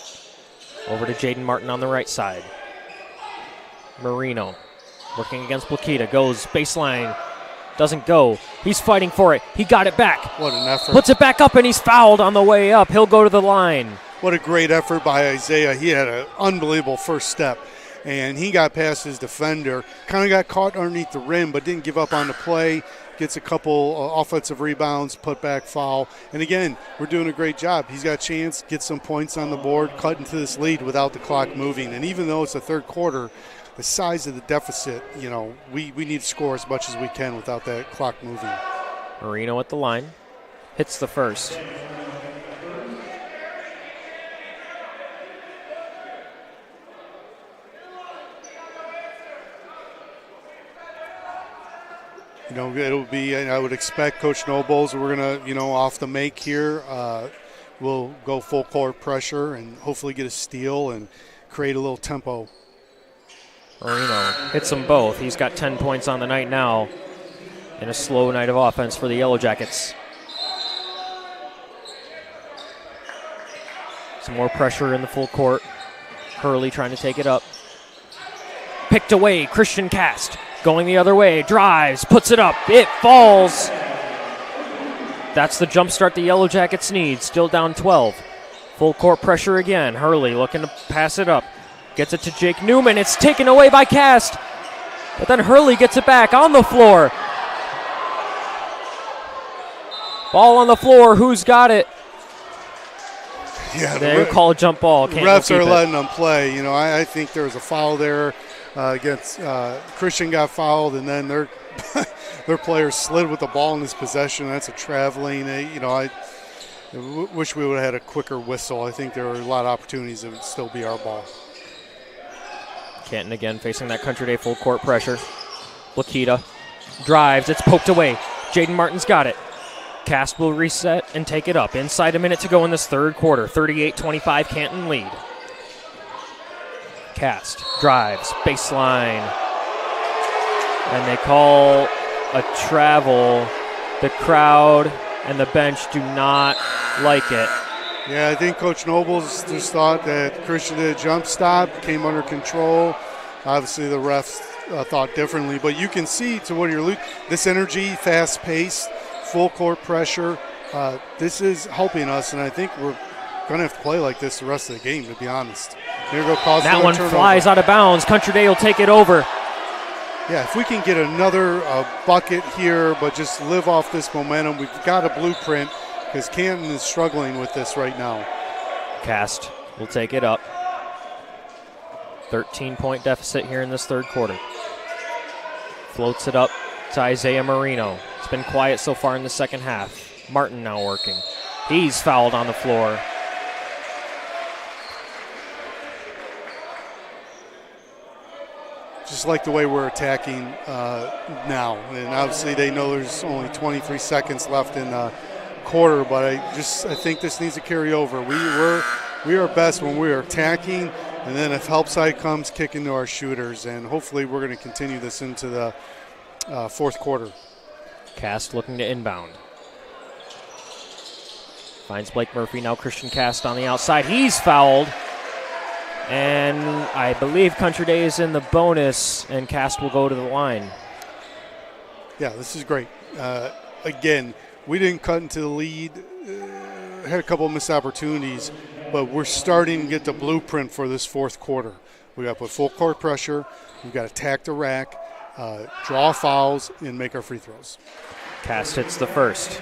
Over to Jaden Martin on the right side. Marino working against Blakita. Goes baseline. Doesn't go. He's fighting for it. He got it back. What an effort. Puts it back up, and he's fouled on the way up. He'll go to the line. What a great effort by Isaiah. He had an unbelievable first step, and he got past his defender. Kind of got caught underneath the rim, but didn't give up on the play. Gets a couple offensive rebounds, put back foul. And again, we're doing a great job. He's got a chance, get some points on the board, cut into this lead without the clock moving. And even though it's the third quarter, the size of the deficit, we need to score as much as we can without that clock moving. Marino at the line. Hits the first. It'll be, I would expect Coach Nobles, we're going to, off the make here, we'll go full court pressure and hopefully get a steal and create a little tempo. Marino hits them both. He's got 10 points on the night now in a slow night of offense for the Yellow Jackets. Some more pressure in the full court. Hurley trying to take it up. Picked away, Christian Cast. Going the other way, drives, puts it up. It falls. That's the jump start the Yellow Jackets need. Still down 12. Full court pressure again. Hurley looking to pass it up. Gets it to Jake Newman. It's taken away by Cast. But then Hurley gets it back on the floor. Ball on the floor. Who's got it? Yeah, they call a jump ball. Can't refs are letting them play. I think there was a foul there against Christian got fouled, and then their player slid with the ball in his possession. That's a traveling. I wish we would have had a quicker whistle. I think there were a lot of opportunities it would still be our ball. Canton again facing that Country Day full court pressure. Blakita drives. It's poked away. Jaden Martin's got it. Cast will reset and take it up. Inside a minute to go in this third quarter. 38-25 Canton lead. Cast drives. Baseline. And they call a travel. The crowd and the bench do not like it. Yeah, I think Coach Nobles just thought that Christian did a jump stop, came under control. Obviously, the refs thought differently, but you can see to what you're this energy, fast pace, full court pressure. This is helping us, and I think we're going to have to play like this the rest of the game, to be honest. Here go cause that one turnover. Flies out of bounds. Country Day will take it over. Yeah, if we can get another bucket here, but just live off this momentum, we've got a blueprint. Because Canton is struggling with this right now. Cast will take it up. 13-point deficit here in this third quarter. Floats it up to Isaiah Marino. It's been quiet so far in the second half. Martin now working. He's fouled on the floor. Just like the way we're attacking now. And obviously they know there's only 23 seconds left in the quarter, but I think this needs to carry over. We are best when we are attacking, and then if help side comes, kick into our shooters, and hopefully we're going to continue this into the fourth quarter. Cast looking to inbound. Finds Blake Murphy, now Christian Cast on the outside. He's fouled, and I believe Country Day is in the bonus, and Cast will go to the line. Yeah, this is great. Again, we didn't cut into the lead, had a couple of missed opportunities, but we're starting to get the blueprint for this fourth quarter. We got to put full court pressure, we've got to attack the rack, draw fouls, and make our free throws. Cast hits the first.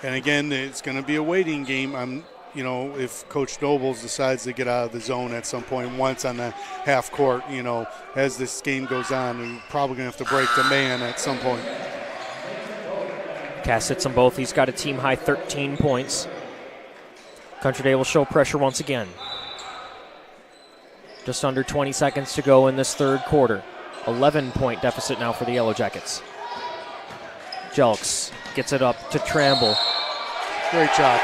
And again, it's going to be a waiting game. If Coach Nobles decides to get out of the zone at some point once on the half court, as this game goes on, we're probably going to have to break the man at some point. Cast hits them both. He's got a team-high 13 points. Country Day will show pressure once again. Just under 20 seconds to go in this third quarter. 11-point deficit now for the Yellow Jackets. Jelks gets it up to Tramble. Great job.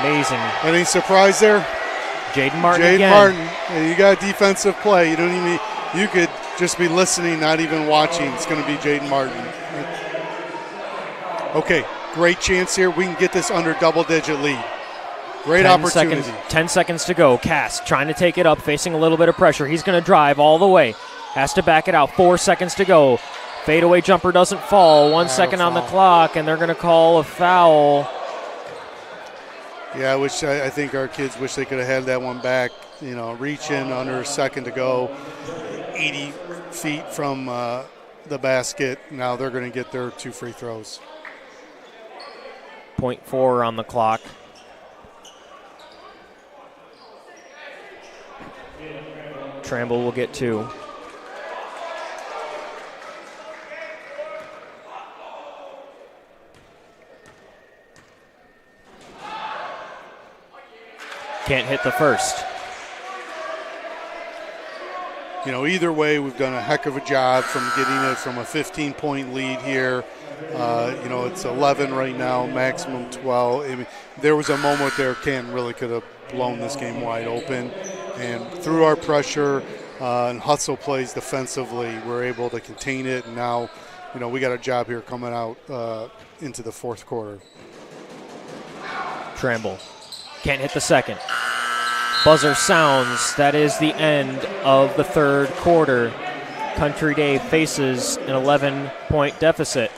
Amazing. Any surprise there? Jaden Martin Jaden again. Martin. You got defensive play. You don't even. You could just be listening, not even watching. It's going to be Jaden Martin. Okay, great chance here. We can get this under double-digit lead. Great opportunity. 10 seconds to go. Cass trying to take it up, facing a little bit of pressure. He's going to drive all the way. Has to back it out. 4 seconds to go. Fadeaway jumper doesn't fall. 1 second on the clock, and they're going to call a foul. Yeah, I think our kids wish they could have had that one back. You know, reach in under a second to go. 80 feet from the basket. Now they're going to get their 2 free throws. 0.4 on the clock. Tramble will get 2. Can't hit the first. You know, either way, we've done a heck of a job from getting it from a 15-point lead here. You know, it's 11 right now, maximum 12. I mean, there was a moment there Canton really could have blown this game wide open. And through our pressure and hustle plays defensively, we're able to contain it. And now, you know, we got a job here coming out into the fourth quarter. Tramble can't hit the second. Buzzer sounds. That is the end of the third quarter. Country Day faces an 11-point deficit.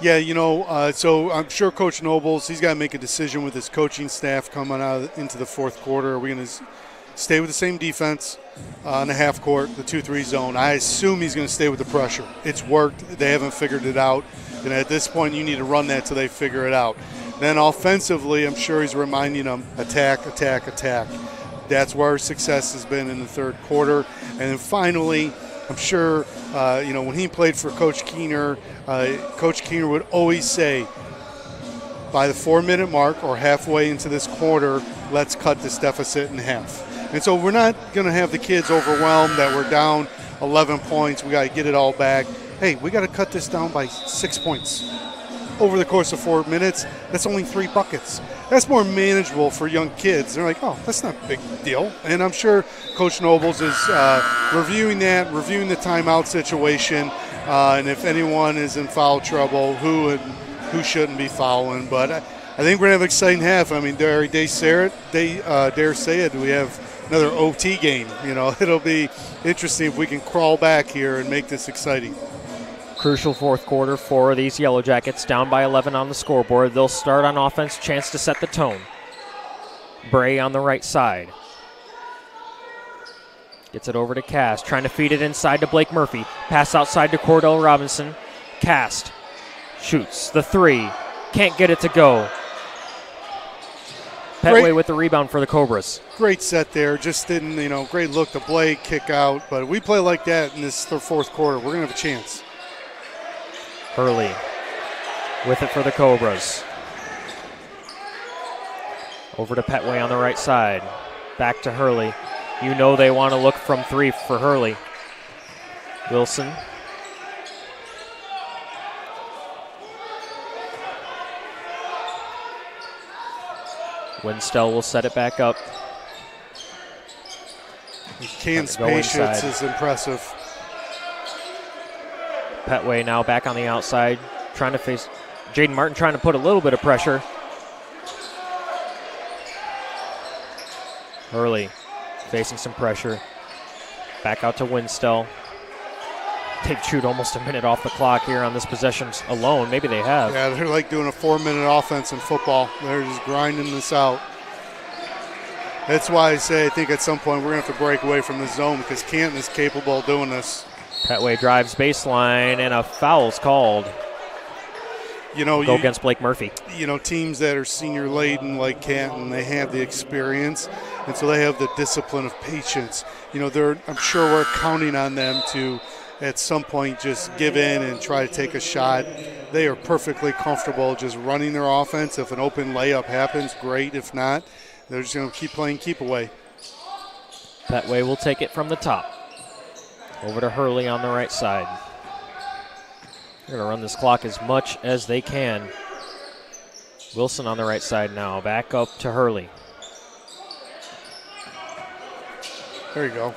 Yeah, you know, so I'm sure Coach Nobles, he's got to make a decision with his coaching staff coming out into the fourth quarter. Are we going to stay with the same defense on the half court, the 2-3 zone? I assume he's going to stay with the pressure. It's worked. They haven't figured it out. And at this point, you need to run that till they figure it out. Then offensively, I'm sure he's reminding them, attack, attack, attack. That's where our success has been in the third quarter. And then finally, I'm sure, you know, when he played for Coach Keener would always say, by the 4-minute mark or halfway into this quarter, let's cut this deficit in half. And so we're not going to have the kids overwhelmed that we're down 11 points. We got to get it all back. Hey, we got to cut this down by 6 points. Over the course of 4 minutes, that's only 3 buckets. That's more manageable for young kids. They're like, oh, that's not a big deal. And I'm sure Coach Nobles is reviewing the timeout situation, and if anyone is in foul trouble, who shouldn't be fouling. But I think we're going to have an exciting half. I mean, dare say it, we have another OT game. You know, it'll be interesting if we can crawl back here and make this exciting. Crucial fourth quarter for these Yellow Jackets, down by 11 on the scoreboard. They'll start on offense, chance to set the tone. Bray on the right side. Gets it over to Cast, trying to feed it inside to Blake Murphy. Pass outside to Cordell Robinson. Cast shoots the 3. Can't get it to go. Petway with the rebound for the Cobras. Great set there. Just didn't, you know, great look to Blake, kick out. But we play like that in this fourth quarter, we're going to have a chance. Hurley with it for the Cobras. Over to Petway on the right side. Back to Hurley. You know they want to look from 3 for Hurley. Wilson. Winstell will set it back up. Canton's patience is impressive. Petway now back on the outside, trying to face Jaden Martin, trying to put a little bit of pressure. Hurley facing some pressure. Back out to Winstell. They've chewed almost a minute off the clock here on this possession alone. Maybe they have. Yeah, they're like doing a 4-minute offense in football. They're just grinding this out. That's why I say I think at some point we're going to have to break away from the zone because Canton is capable of doing this. Petway drives baseline, and a foul's called. You know, go against Blake Murphy. You know, teams that are senior laden like Canton, they have the experience, and so they have the discipline of patience. You know, I'm sure we're counting on them to, at some point, just give in and try to take a shot. They are perfectly comfortable just running their offense. If an open layup happens, great. If not, they're just going to keep playing keep away. Petway will take it from the top. Over to Hurley on the right side. They're going to run this clock as much as they can. Wilson on the right side now. Back up to Hurley. There you go.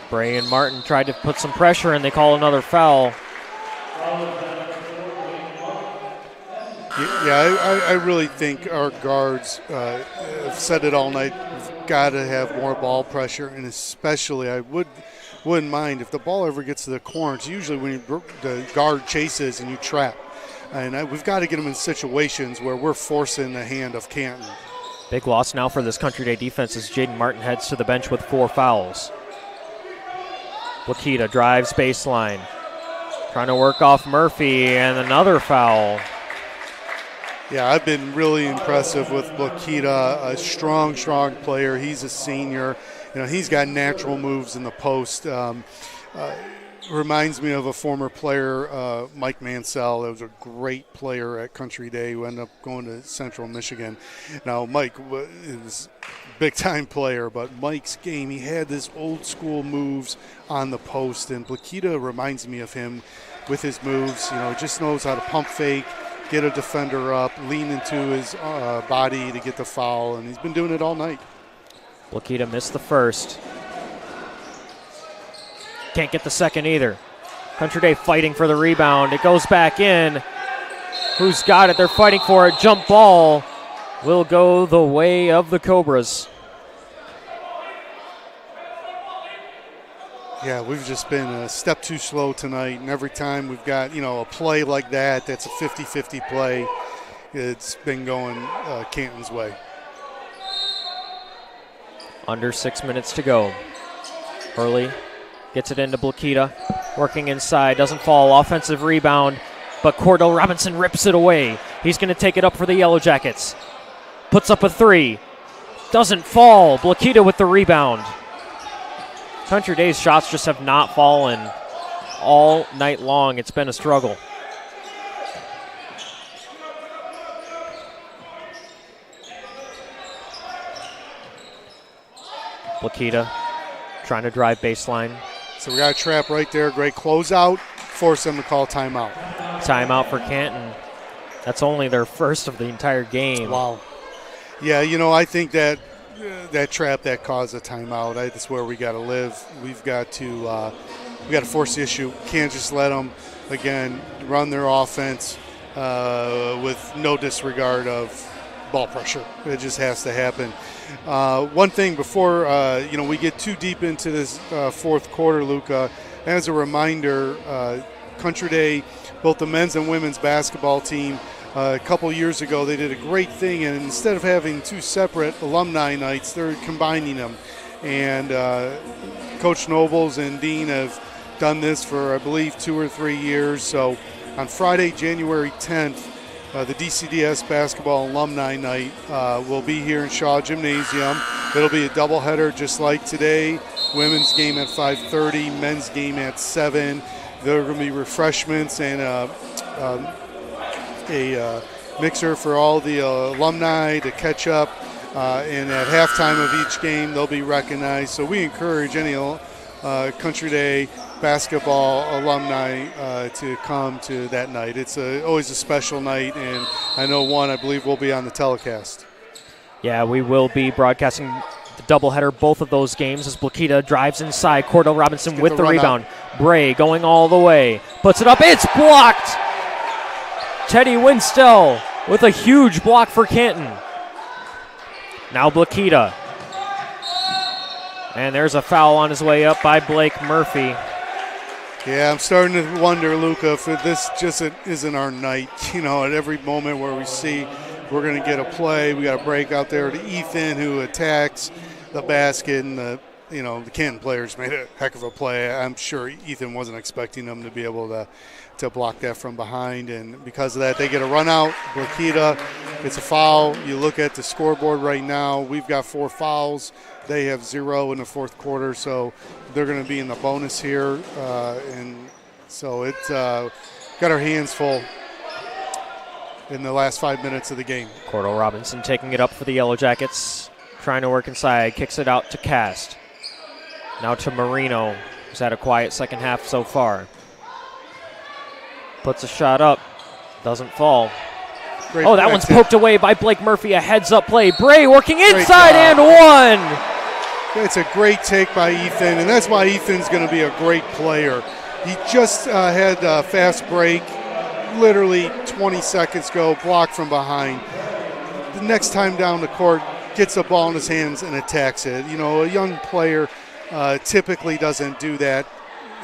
Bray and Martin tried to put some pressure, and they call another foul. Yeah, I really think our guards have said it all night. We've got to have more ball pressure, and especially I wouldn't mind if the ball ever gets to the corner. It's usually when the guard chases and you trap. And we've got to get them in situations where we're forcing the hand of Canton. Big loss now for this Country Day defense as Jaden Martin heads to the bench with 4 fouls. Blakita drives baseline. Trying to work off Murphy, and another foul. Yeah, I've been really impressive with Blakita, a strong player. He's a senior. You know, he's got natural moves in the post. Reminds me of a former player, Mike Mansell. That was a great player at Country Day who ended up going to Central Michigan. Now, Mike is a big-time player, but Mike's game, he had this old-school moves on the post, and Blakita reminds me of him with his moves. You know, just knows how to pump fake, get a defender up, lean into his body to get the foul, and he's been doing it all night. Blakita missed the first. Can't get the second either. Country Day fighting for the rebound. It goes back in. Who's got it? They're fighting for it. Jump ball will go the way of the Cobras. Yeah, we've just been a step too slow tonight, and every time we've got, you know, a play like that's a 50-50 play, it's been going Canton's way. Under 6 minutes to go. Hurley gets it into Blakita, working inside, doesn't fall, offensive rebound, but Cordell Robinson rips it away. He's going to take it up for the Yellow Jackets. Puts up a 3, doesn't fall. Blakita with the rebound. Country Day's shots just have not fallen all night long. It's been a struggle. Blakita trying to drive baseline. So we got a trap right there. Great closeout. Force them to call timeout. Timeout for Canton. That's only their first of the entire game. Wow. Yeah, you know, I think that trap that caused a timeout, that's where we got to live. We've got to force the issue. Can't just let them, again, run their offense with no disregard of ball pressure. It just has to happen. One thing before we get too deep into this fourth quarter, Luca, as a reminder, Country Day, both the men's and women's basketball team, a couple years ago, they did a great thing, and instead of having 2 separate alumni nights, they're combining them. And Coach Nobles and Dean have done this for, I believe, 2 or 3 years. So on Friday, January 10th, the DCDS Basketball Alumni Night will be here in Shaw Gymnasium. It'll be a doubleheader just like today. Women's game at 5:30, men's game at 7. There are going to be refreshments and a mixer for all the alumni to catch up. And at halftime of each game, they'll be recognized. So we encourage any Country Day basketball alumni to come to that night. It's always a special night, and I know I believe will be on the telecast. Yeah, we will be broadcasting the doubleheader, both of those games, as Blakita drives inside. Cordell Robinson with the rebound. Bray going all the way. Puts it up. It's blocked! Teddy Winstell with a huge block for Canton. Now Blakita. And there's a foul on his way up by Blake Murphy. Yeah, I'm starting to wonder, Luca, if this just isn't our night. You know, at every moment where we see we're going to get a play, we got a break out there to Ethan, who attacks the basket, and the Canton players made a heck of a play. I'm sure Ethan wasn't expecting them to be able to block that from behind, and because of that, they get a run out. Blakita, it's a foul. You look at the scoreboard right now, we've got 4 fouls. They have 0 in the fourth quarter, so they're going to be in the bonus here. And so it's got our hands full in the last 5 minutes of the game. Cordell Robinson taking it up for the Yellow Jackets, trying to work inside, kicks it out to Cast. Now to Marino, who's had a quiet second half so far. Puts a shot up. Doesn't fall. Great That one's poked away by Blake Murphy. A heads-up play. Bray working inside and one. It's a great take by Ethan, and that's why Ethan's going to be a great player. He just had a fast break, literally 20 seconds ago, blocked from behind. The next time down the court, gets the ball in his hands and attacks it. You know, a young player typically doesn't do that.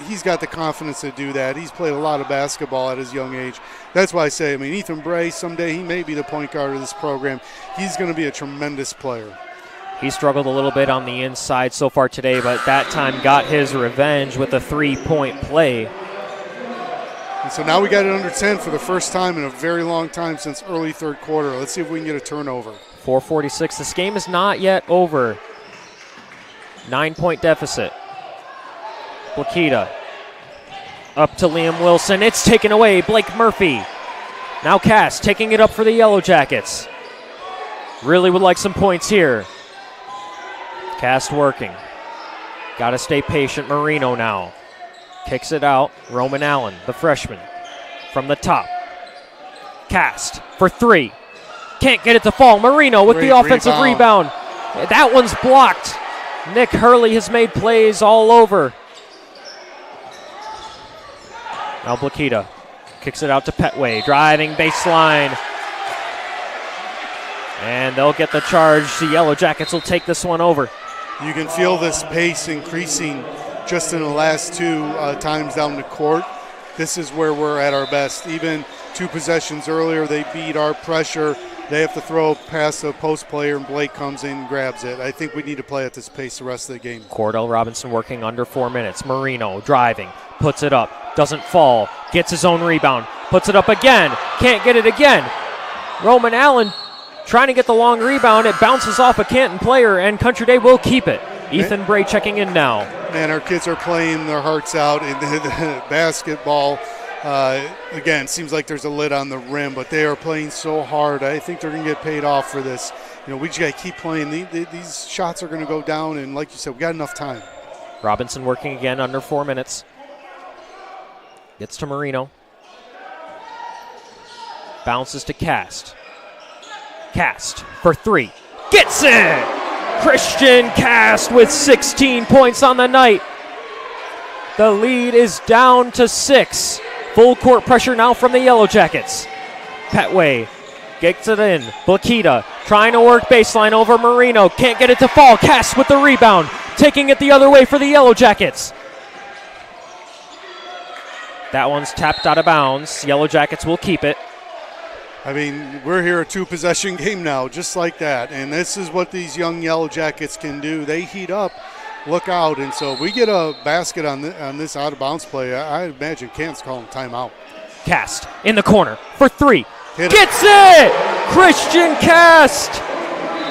He's got the confidence to do that. He's played a lot of basketball at his young age. That's why I say, Ethan Bray, someday he may be the point guard of this program. He's going to be a tremendous player. He struggled a little bit on the inside so far today, but that time got his revenge with a 3-point play. And so now we got it under 10 for the first time in a very long time since early third quarter. Let's see if we can get a turnover. 4:46. This game is not yet over. 9-point deficit. Blakita up to Liam Wilson. It's taken away. Blake Murphy. Now Cass taking it up for the Yellow Jackets. Really would like some points here. Cass working. Got to stay patient. Marino now. Kicks it out. Roman Allen, the freshman. From the top. Cast for three. Can't get it to fall. Marino with Great the offensive rebound. That one's blocked. Nick Hurley has made plays all over. Now Blakita kicks it out to Petway. Driving baseline. And they'll get the charge. The Yellow Jackets will take this one over. You can feel this pace increasing just in the last two times down the court. This is where we're at our best. Even 2 possessions earlier, they beat our pressure. They have to throw past the post player, and Blake comes in and grabs it. I think we need to play at this pace the rest of the game. Cordell Robinson working under 4 minutes. Marino driving, puts it up, doesn't fall, gets his own rebound, puts it up again, can't get it again. Roman Allen trying to get the long rebound. It bounces off a Canton player, and Country Day will keep it. Ethan Bray checking in now. Man, our kids are playing their hearts out in the basketball. Again, seems like there's a lid on the rim, but they are playing so hard. I think they're going to get paid off for this. You know, we just got to keep playing. These shots are going to go down, and like you said, we got enough time. Robinson working again under 4 minutes. Gets to Marino. Bounces to Cast. Cast for three. Gets it! Christian Cast with 16 points on the night. The lead is down to 6. Full court pressure now from the Yellow Jackets. Petway gets it in. Blakita trying to work baseline over Marino. Can't get it to fall. Cast with the rebound. Taking it the other way for the Yellow Jackets. That one's tapped out of bounds. Yellow Jackets will keep it. I mean, we're here a 2-possession game now, just like that. And this is what these young Yellow Jackets can do. They heat up, look out. And so if we get a basket on this out-of-bounds play, I imagine Canton's calling timeout. Cast in the corner for three. Gets it! Christian Cast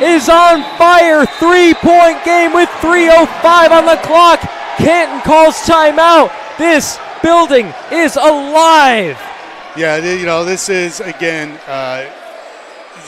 is on fire. 3-point game with 3:05 on the clock. Canton calls timeout. This building is alive. Yeah, you know, this is, again,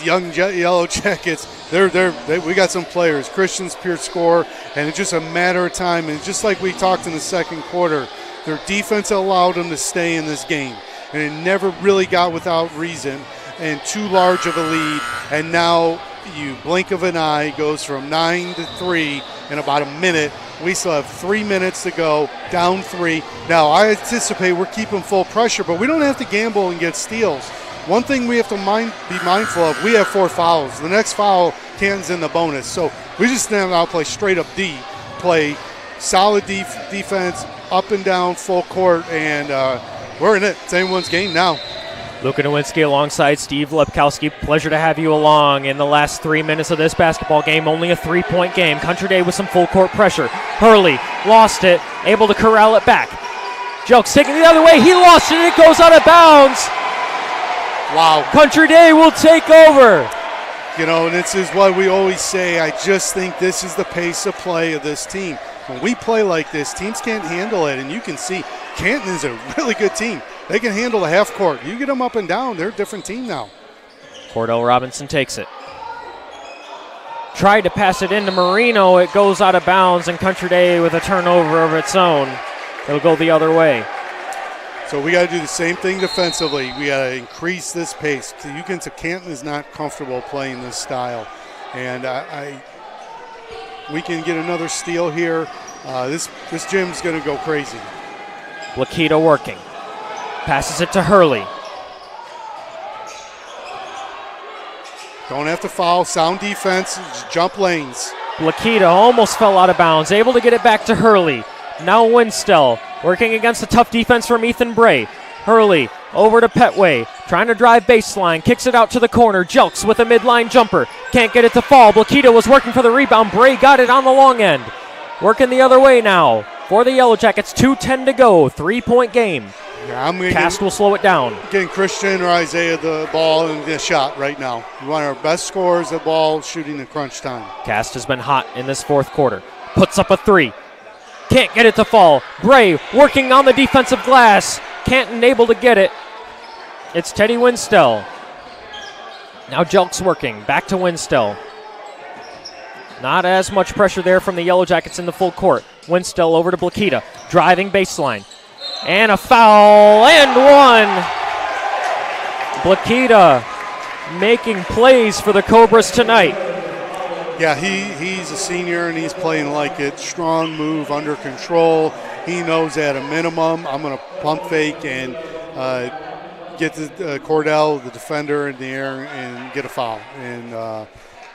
young Yellow Jackets. We got some players. Christian's pure score, and it's just a matter of time. And just like we talked in the second quarter, their defense allowed them to stay in this game. And it never really got without reason and too large of a lead. And now you blink of an eye, goes from 9-3 in about a minute. We still have 3 minutes to go, down 3. Now, I anticipate we're keeping full pressure, but we don't have to gamble and get steals. One thing we have to be mindful of, we have 4 fouls. The next foul, Canton's in the bonus. So we just stand out, play straight up D, play solid defense, up and down, full court, and we're in it. It's anyone's game now. Luka Nowinski alongside Steve Lepkowski. Pleasure to have you along in the last 3 minutes of this basketball game. Only a 3-point game. Country Day with some full court pressure. Hurley lost it, able to corral it back. Jelks taking it the other way. He lost it. It goes out of bounds. Wow. Country Day will take over. You know, and this is what we always say. I just think this is the pace of play of this team. When we play like this, teams can't handle it, and you can see Canton is a really good team. They can handle the half court. You get them up and down, they're a different team now. Cordell Robinson takes it. Tried to pass it into Marino. It goes out of bounds, and Country Day with a turnover of its own. It'll go the other way. So we got to do the same thing defensively. We got to increase this pace. Canton is not comfortable playing this style, and we can get another steal here. This gym's going to go crazy. Blakita working. Passes it to Hurley. Don't have to foul. Sound defense. Just jump lanes. Blakita almost fell out of bounds. Able to get it back to Hurley. Now Winstell working against a tough defense from Ethan Bray. Hurley over to Petway. Trying to drive baseline. Kicks it out to the corner. Jelks with a midline jumper. Can't get it to fall. Blakita was working for the rebound. Bray got it on the long end. Working the other way now for the Yellow Jackets. 2:10 to go. 3-point game. Yeah, Cast will slow it down. Getting Christian or Isaiah the ball and the shot right now. We want our best scorers at ball shooting in crunch time. Cast has been hot in this fourth quarter. Puts up a three. Can't get it to fall. Bray working on the defensive glass. Canton able to get it. It's Teddy Winstell. Now Jelks working. Back to Winstell. Not as much pressure there from the Yellow Jackets in the full court. Winstell over to Blakita. Driving baseline. And a foul, and one. Blakita making plays for the Cobras tonight. Yeah, he's a senior and he's playing like it. Strong move, under control. He knows at a minimum I'm going to pump fake and get the Cordell, the defender, in the air and get a foul. And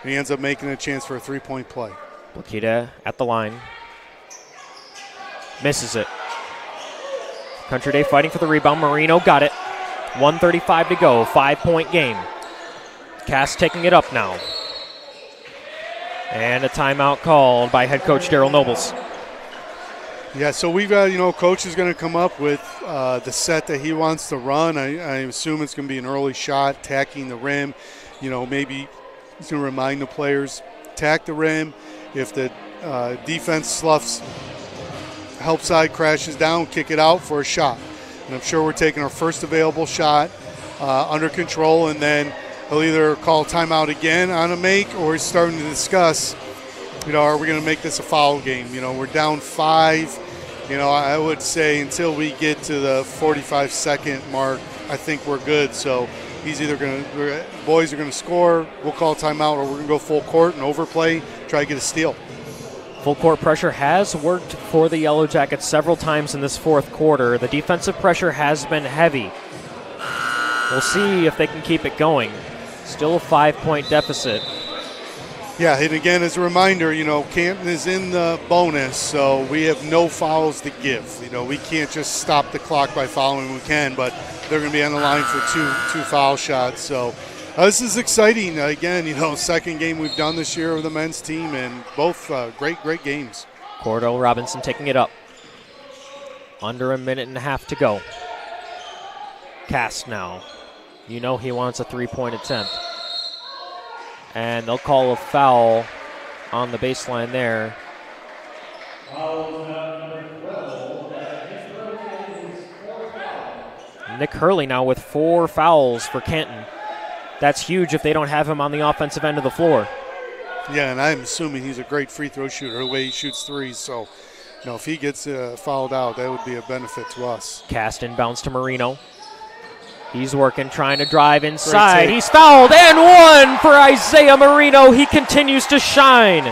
he ends up making a chance for a three-point play. Blakita at the line. Misses it. Country Day fighting for the rebound. Marino got it. 1:35 to go. 5-point game. Cass taking it up now. And a timeout called by head coach Daryl Nobles. Yeah, so we've got, coach is going to come up with the set that he wants to run. I assume it's going to be an early shot, tacking the rim. Maybe he's going to remind the players, tack the rim. If the defense sloughs, help side crashes down, kick it out for a shot. And I'm sure we're taking our first available shot under control, and then he'll either call timeout again on a make, or he's starting to discuss, are we going to make this a foul game? We're down 5. I would say until we get to the 45-second mark, I think we're good. So he's either boys are going to score, we'll call timeout, or we're going to go full court and overplay, try to get a steal. Full court pressure has worked for the Yellow Jackets several times in this fourth quarter. The defensive pressure has been heavy. We'll see if they can keep it going. Still a 5-point deficit. Yeah, and again, as a reminder, Canton is in the bonus, so we have no fouls to give. We can't just stop the clock by fouling. We can, but they're going to be on the line for two foul shots. So this is exciting. Again, second game we've done this year with the men's team, and both great games. Cordell Robinson taking it up. Under a minute and a half to go. Cast now. He wants a 3-point attempt. And they'll call a foul on the baseline there. Nick Hurley now with 4 fouls for Canton. That's huge if they don't have him on the offensive end of the floor. Yeah, and I'm assuming he's a great free throw shooter, the way he shoots threes. So, if he gets fouled out, that would be a benefit to us. Cast inbounds to Marino. He's working, trying to drive inside. He's fouled, and one for Isaiah Marino. He continues to shine.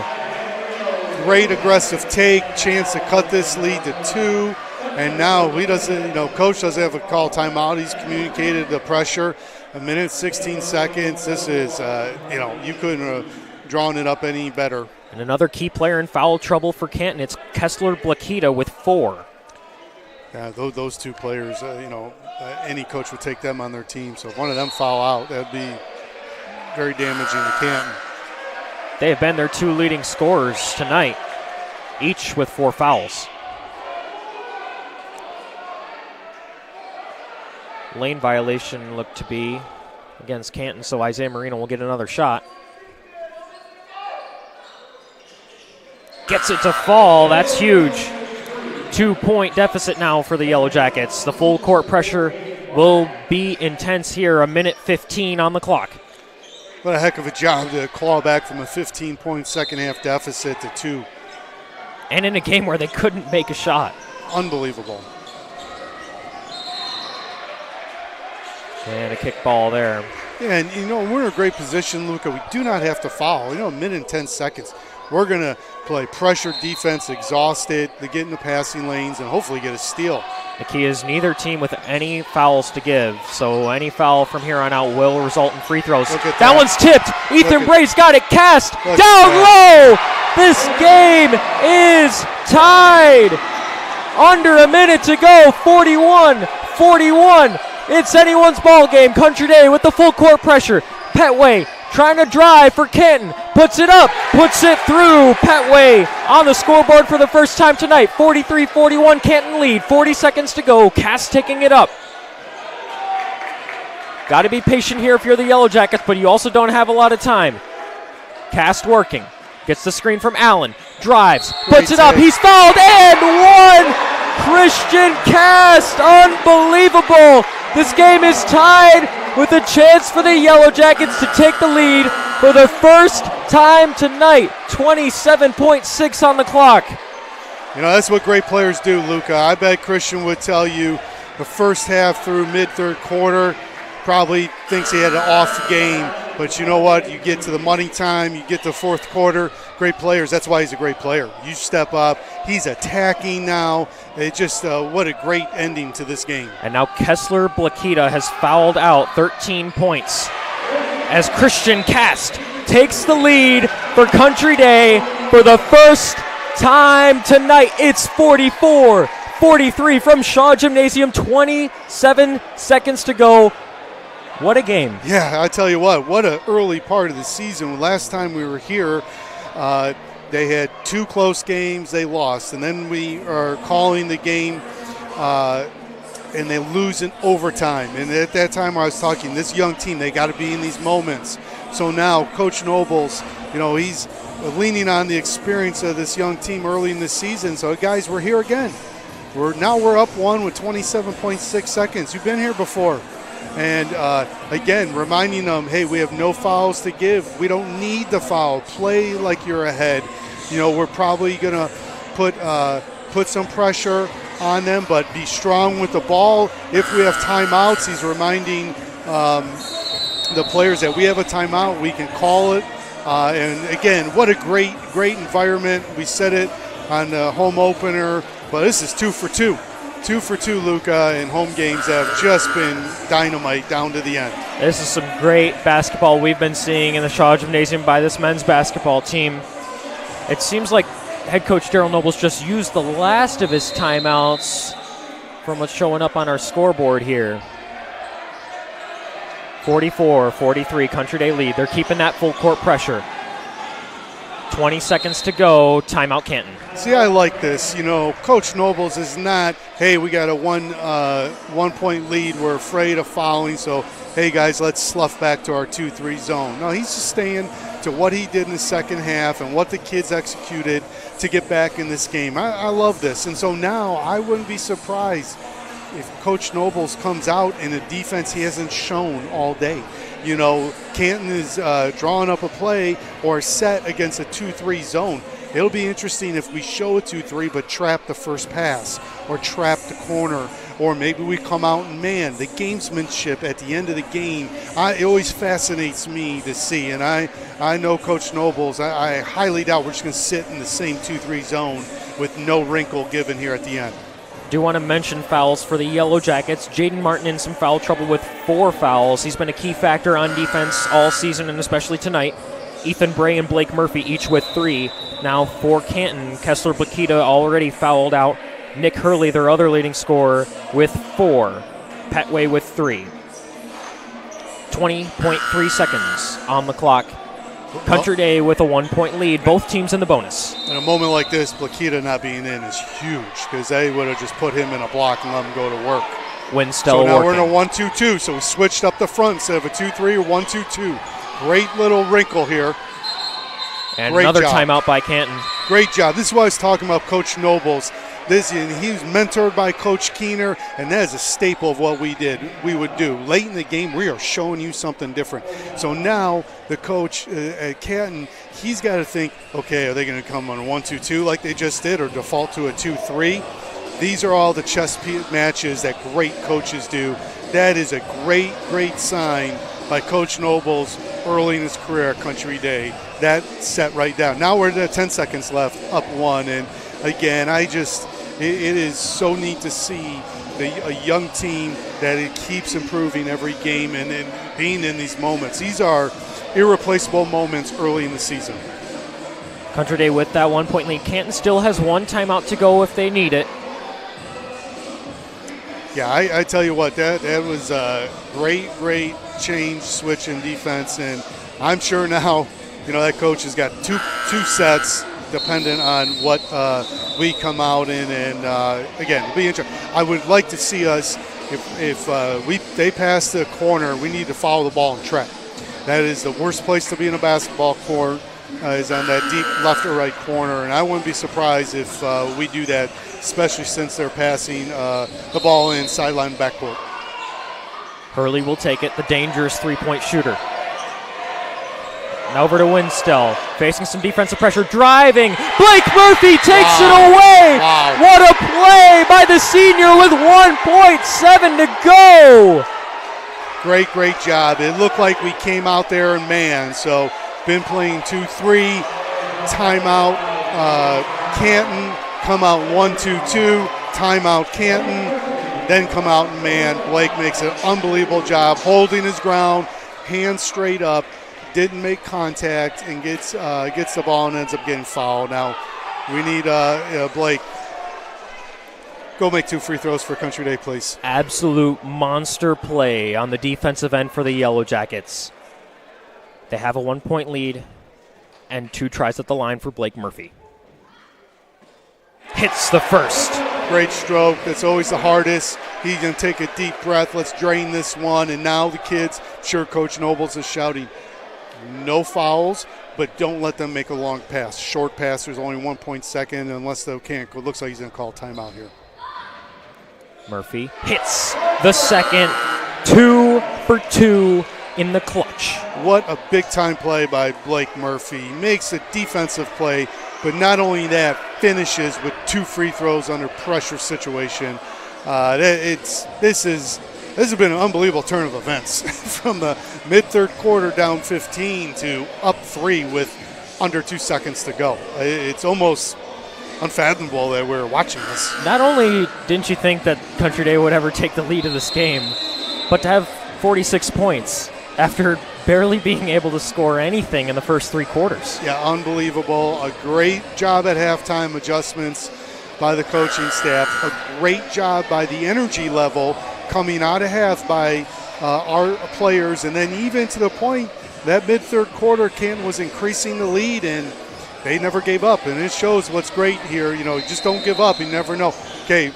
Great aggressive take, chance to cut this lead to 2. And now he doesn't, coach doesn't have a call timeout. He's communicated the pressure. A minute, 16 seconds. This is, you couldn't have drawn it up any better. And another key player in foul trouble for Canton. It's Kessler Blakita with 4. Yeah, those two players, any coach would take them on their team. So if one of them foul out, that would be very damaging to Canton. They have been their 2 leading scorers tonight, each with 4 fouls. Lane violation looked to be against Canton, so Isaiah Marino will get another shot. Gets it to fall. That's huge. 2-point deficit now for the Yellow Jackets. The full court pressure will be intense here. 1:15 on the clock. What a heck of a job to claw back from a 15-point second-half deficit to 2. And in a game where they couldn't make a shot. Unbelievable. And a kick ball there. Yeah, and we're in a great position, Luca. We do not have to foul. A minute and 10 seconds. We're going to play pressure defense, exhausted, to get in the passing lanes, and hopefully get a steal. The key is neither team with any fouls to give, so any foul from here on out will result in free throws. That one's tipped. Ethan Bray's got it cast down low. This game is tied. Under a minute to go, 41-41. It's anyone's ball game. Country Day with the full court pressure. Petway trying to drive for Canton. Puts it up, puts it through. Petway on the scoreboard for the first time tonight. 43-41, Canton lead. 40 seconds to go. Cass taking it up. Got to be patient here if you're the Yellow Jackets, but you also don't have a lot of time. Cast working. Gets the screen from Allen. Drives, puts it up. He's fouled and one. Christian Cast, unbelievable. This game is tied with a chance for the Yellow Jackets to take the lead for the first time tonight. 27.6 on the clock. That's what great players do, Luca. I bet Christian would tell you the first half through mid-third quarter probably thinks he had an off game. But you know what? You get to the money time, you get to fourth quarter, great players. That's why he's a great player. You step up. He's attacking now. It just, what a great ending to this game. And now Kessler Blakita has fouled out 13 points as Christian Cast takes the lead for Country Day for the first time tonight. It's 44-43 from Shaw Gymnasium. 27 seconds to go. What a game. Yeah, I tell you what an early part of the season. Last time we were here, they had two close games, they lost. And then we are calling the game, and they lose in overtime. And at that time I was talking, this young team, they got to be in these moments. So now Coach Nobles, he's leaning on the experience of this young team early in the season. So, guys, we're here again. We're up one with 27.6 seconds. You've been here before. And, again, reminding them, hey, we have no fouls to give. We don't need the foul. Play like you're ahead. We're probably going to put some pressure on them, but be strong with the ball. If we have timeouts, he's reminding the players that we have a timeout. We can call it. And, again, what a great environment. We said it on the home opener, but this is 2 for 2. 2 for 2, Luca, and home games have just been dynamite down to the end. This is some great basketball we've been seeing in the Shaw Gymnasium by this men's basketball team. It seems like head coach Daryl Nobles just used the last of his timeouts from what's showing up on our scoreboard here. 44-43, Country Day lead. They're keeping that full court pressure. 20 seconds to go. Timeout Canton. See, I like this. Coach Nobles is not, hey, we got a 1 point lead. We're afraid of fouling. So, hey, guys, let's slough back to our 2-3 zone. No, he's just staying to what he did in the second half and what the kids executed to get back in this game. I love this. And so now I wouldn't be surprised if Coach Nobles comes out in a defense he hasn't shown all day. Canton is drawing up a play or set against a 2-3 zone. It'll be interesting if we show a 2-3 but trap the first pass or trap the corner, or maybe we come out and man. The gamesmanship at the end of the game, it always fascinates me to see. And I know Coach Nobles, I highly doubt we're just going to sit in the same 2-3 zone with no wrinkle given here at the end. Do want to mention fouls for the Yellow Jackets. Jaden Martin in some foul trouble with 4 fouls. He's been a key factor on defense all season and especially tonight. Ethan Bray and Blake Murphy each with 3. Now for Canton, Kessler Blakita already fouled out. Nick Hurley, their other leading scorer, with 4. Petway with 3. 20.3 seconds on the clock. Country Day with a 1 point lead. Both teams in the bonus. In a moment like this, Blakita not being in is huge because they would have just put him in a block and let him go to work. Winstell so now working. We're in a 1-2-2, so we switched up the front instead of a 2-3 or 1-2-2. Great little wrinkle here. And Great another job. timeout by Canton. Great job. This is what I was talking about, Coach Nobles. He was mentored by Coach Keener, and that is a staple of what we would do. Late in the game, we are showing you something different. So now the coach at Canton, he's got to think, okay, are they going to come on a 1-2-2 like they just did or default to a 2-3? These are all the chess matches that great coaches do that is a great, great sign by Coach Nobles early in his career at Country Day. That set right down. Now we're at 10 seconds left, up 1. And again, it is so neat to see a young team that it keeps improving every game and being in these moments. These are irreplaceable moments early in the season. Country Day with that 1-point lead. Canton still has 1 timeout to go if they need it. Yeah, I tell you what, that was a great change, switch in defense, and I'm sure now, that coach has got two sets dependent on what we come out in, and again, it'll be interesting. I would like to see us, if they pass the corner, we need to follow the ball and track. That is the worst place to be in a basketball court, is on that deep left or right corner, and I wouldn't be surprised if we do that, especially since they're passing the ball in sideline backcourt. Hurley will take it, the dangerous 3-point shooter. And over to Winstell, facing some defensive pressure, driving. Blake Murphy takes it away. Wow. What a play by the senior with 1.7 to go. Great job. It looked like we came out there in man, so been playing 2-3, timeout Canton, come out 1-2-2, timeout Canton, then come out in man. Blake makes an unbelievable job holding his ground, hands straight up, didn't make contact, and gets the ball and ends up getting fouled. Now we need Blake. Go make 2 free throws for Country Day, please. Absolute monster play on the defensive end for the Yellow Jackets. They have a 1-point lead and 2 tries at the line for Blake Murphy. Hits the first. Great stroke. That's always the hardest. He's going to take a deep breath. Let's drain this one. And now the kids, I'm sure Coach Nobles is shouting, no fouls, but don't let them make a long pass. Short pass, there's only 1.2 unless they can't. It looks like he's going to call timeout here. Murphy hits the second. 2 for 2 in the clutch. What a big-time play by Blake Murphy. He makes a defensive play, but not only that, finishes with 2 free throws under pressure situation. This has been an unbelievable turn of events from the mid-third quarter down 15 to up 3 with under 2 seconds to go. It's almost unfathomable that we're watching this. Not only didn't you think that Country Day would ever take the lead of this game, but to have 46 points after barely being able to score anything in the first 3 quarters. Yeah, unbelievable. A great job at halftime adjustments by the coaching staff. A great job by the energy level coming out of half by our players. And then even to the point that mid-third quarter, Canton was increasing the lead, and they never gave up. And it shows what's great here. Just don't give up. You never know. Okay.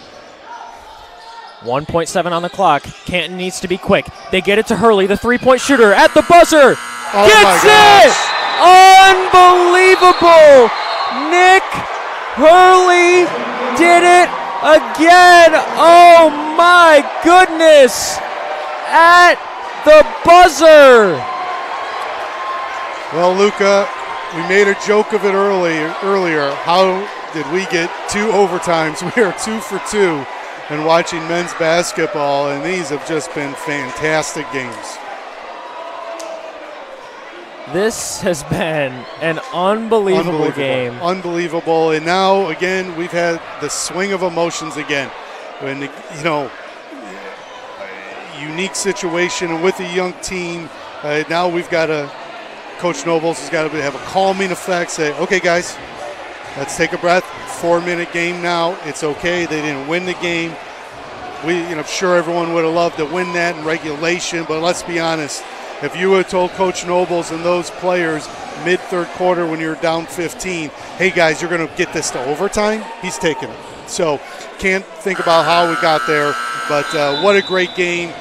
1.7 on the clock. Canton needs to be quick. They get it to Hurley, the 3-point shooter at the buzzer. Oh, gets it! Unbelievable! Nick Hurley did it again. Oh my goodness! At the buzzer. Well, Luca, we made a joke of it earlier. How did we get 2 overtimes? We are 2 for 2 and watching men's basketball, and these have just been fantastic games. This has been an unbelievable game. Unbelievable. And now, again, we've had the swing of emotions again. When, unique situation, and with a young team, now we've got Coach Nobles has got to have a calming effect, say, okay, guys, let's take a breath. 4-minute game now. It's okay. They didn't win the game. I'm sure everyone would have loved to win that in regulation, but let's be honest. If you would have told Coach Nobles and those players mid-third quarter when you're down 15, hey, guys, you're going to get this to overtime, he's taking it. So can't think about how we got there, but what a great game.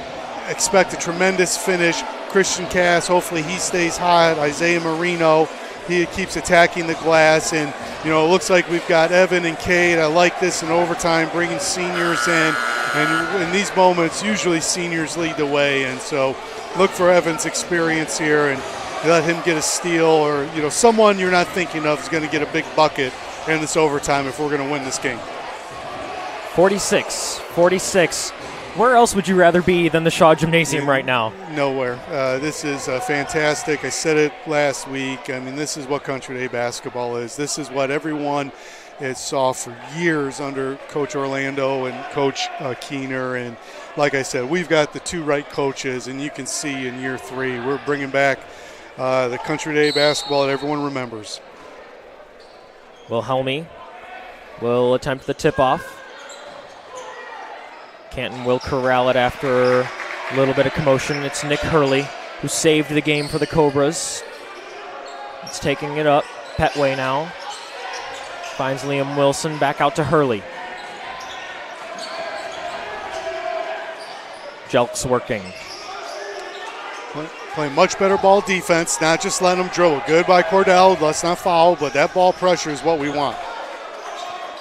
Expect a tremendous finish. Christian Cass, hopefully he stays hot. Isaiah Marino, he keeps attacking the glass. And, it looks like we've got Evan and Cade. I like this in overtime, bringing seniors in. And in these moments, usually seniors lead the way. And so look for Evan's experience here and let him get a steal, or, someone you're not thinking of is going to get a big bucket in this overtime if we're going to win this game. 46. Where else would you rather be than the Shaw Gymnasium right now? Nowhere. This is fantastic. I said it last week. I mean, this is what Country Day basketball is. This is what everyone has saw for years under Coach Orlando and Coach Keener. And like I said, we've got the two right coaches, and you can see in year 3 we're bringing back the Country Day basketball that everyone remembers. Wilhelmy will attempt the tip-off. Canton will corral it after a little bit of commotion. It's Nick Hurley who saved the game for the Cobras. It's taking it up. Petway now. Finds Liam Wilson, back out to Hurley. Jelks working. Playing much better ball defense, not just letting them dribble. Good by Cordell, let's not foul, but that ball pressure is what we want.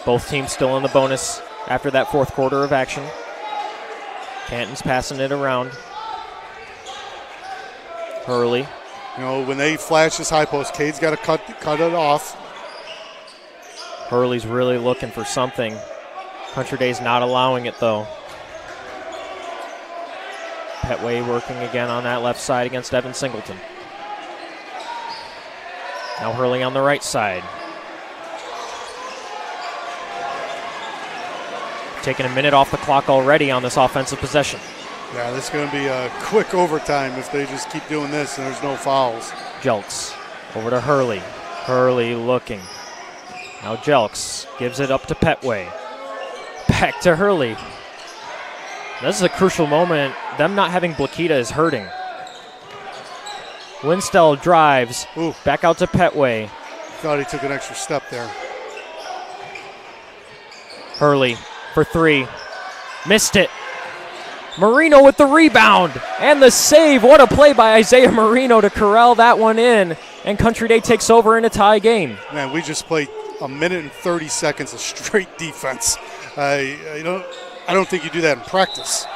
Both teams still in the bonus after that fourth quarter of action. Canton's passing it around. Hurley. You know, when they flash this high post, Cade's got to cut it off. Hurley's really looking for something. Country Day's not allowing it, though. Petway working again on that left side against Evan Singleton. Now Hurley on the right side. Taking a minute off the clock already on this offensive possession. Yeah, this is going to be a quick overtime if they just keep doing this and there's no fouls. Jelks over to Hurley. Hurley looking. Now Jelks gives it up to Petway. Back to Hurley. This is a crucial moment. Them not having Blakita is hurting. Winstell drives. Ooh. Back out to Petway. Thought he took an extra step there. Hurley for 3. Missed it. Marino with the rebound and the save. What a play by Isaiah Marino to corral that one in. And Country Day takes over in a tie game. Man, we just played a minute and 30 seconds of straight defense. I don't think you do that in practice.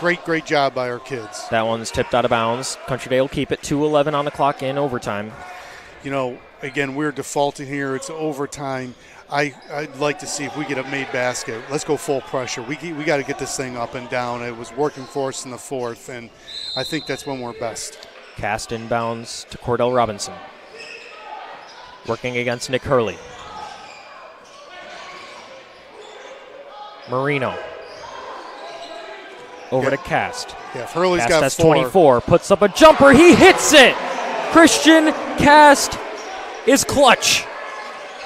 Great job by our kids. That one's tipped out of bounds. Country Day will keep it. 2:11 on the clock in overtime. You know, again, we're defaulting here. It's overtime. I'd like to see if we get a made basket. Let's go full pressure. We got to get this thing up and down. It was working for us in the fourth, and I think that's when we're best. Cast inbounds to Cordell Robinson. Working against Nick Hurley. Marino. Over to Cast. Yeah, if Hurley's Cast got has 4. 24. Puts up a jumper. He hits it. Christian Cast is clutch.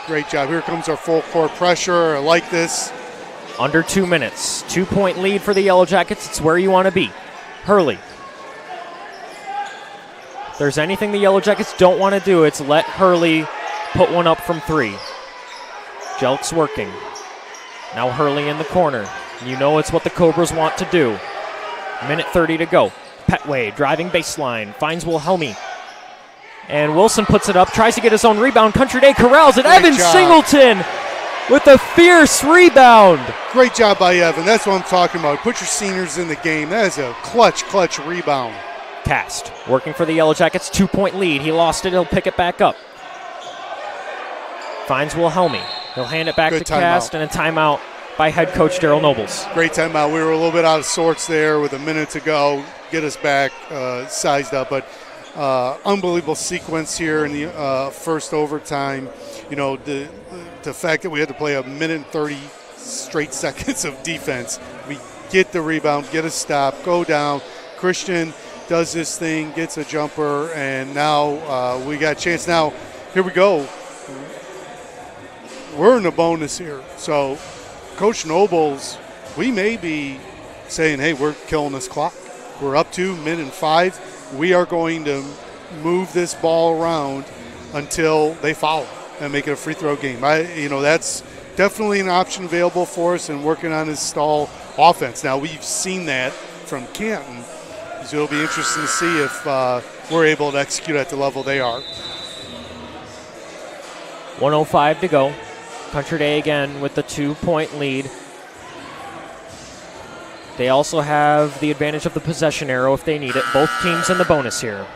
Great job. Here comes our full court pressure. I like this. Under 2 minutes. 2-point lead for the Yellow Jackets. It's where you want to be. Hurley. If there's anything the Yellow Jackets don't want to do, it's let Hurley put one up from 3. Jelks working. Now Hurley in the corner. You know it's what the Cobras want to do. Minute 30 to go. Petway driving baseline. Finds Wilhelmy. And Wilson puts it up. Tries to get his own rebound. Country Day corrals it. Evan Singleton with a fierce rebound. Great job by Evan. That's what I'm talking about. Put your seniors in the game. That is a clutch rebound. Cast working for the Yellow Jackets. 2-point lead. He lost it. He'll pick it back up. Finds Wilhelmy. He'll hand it back to Cast, and a timeout by head coach Daryl Nobles. Great timeout. We were a little bit out of sorts there with a minute to go. Get us back sized up. But unbelievable sequence here in the first overtime. You know, the fact that we had to play a minute and 30 straight seconds of defense. We get the rebound, get a stop, go down. Christian does this thing, gets a jumper, and now we got a chance. Now, here we go. We're in the bonus here. So, Coach Nobles, we may be saying, hey, we're killing this clock. We're up to minute and 5. We are going to move this ball around until they foul and make it a free throw game. That's definitely an option available for us and working on his stall offense. Now, we've seen that from Canton, so it'll be interesting to see if we're able to execute at the level they are. 1:05 to go. Country Day again with the 2-point lead. They also have the advantage of the possession arrow if they need it. Both teams in the bonus here.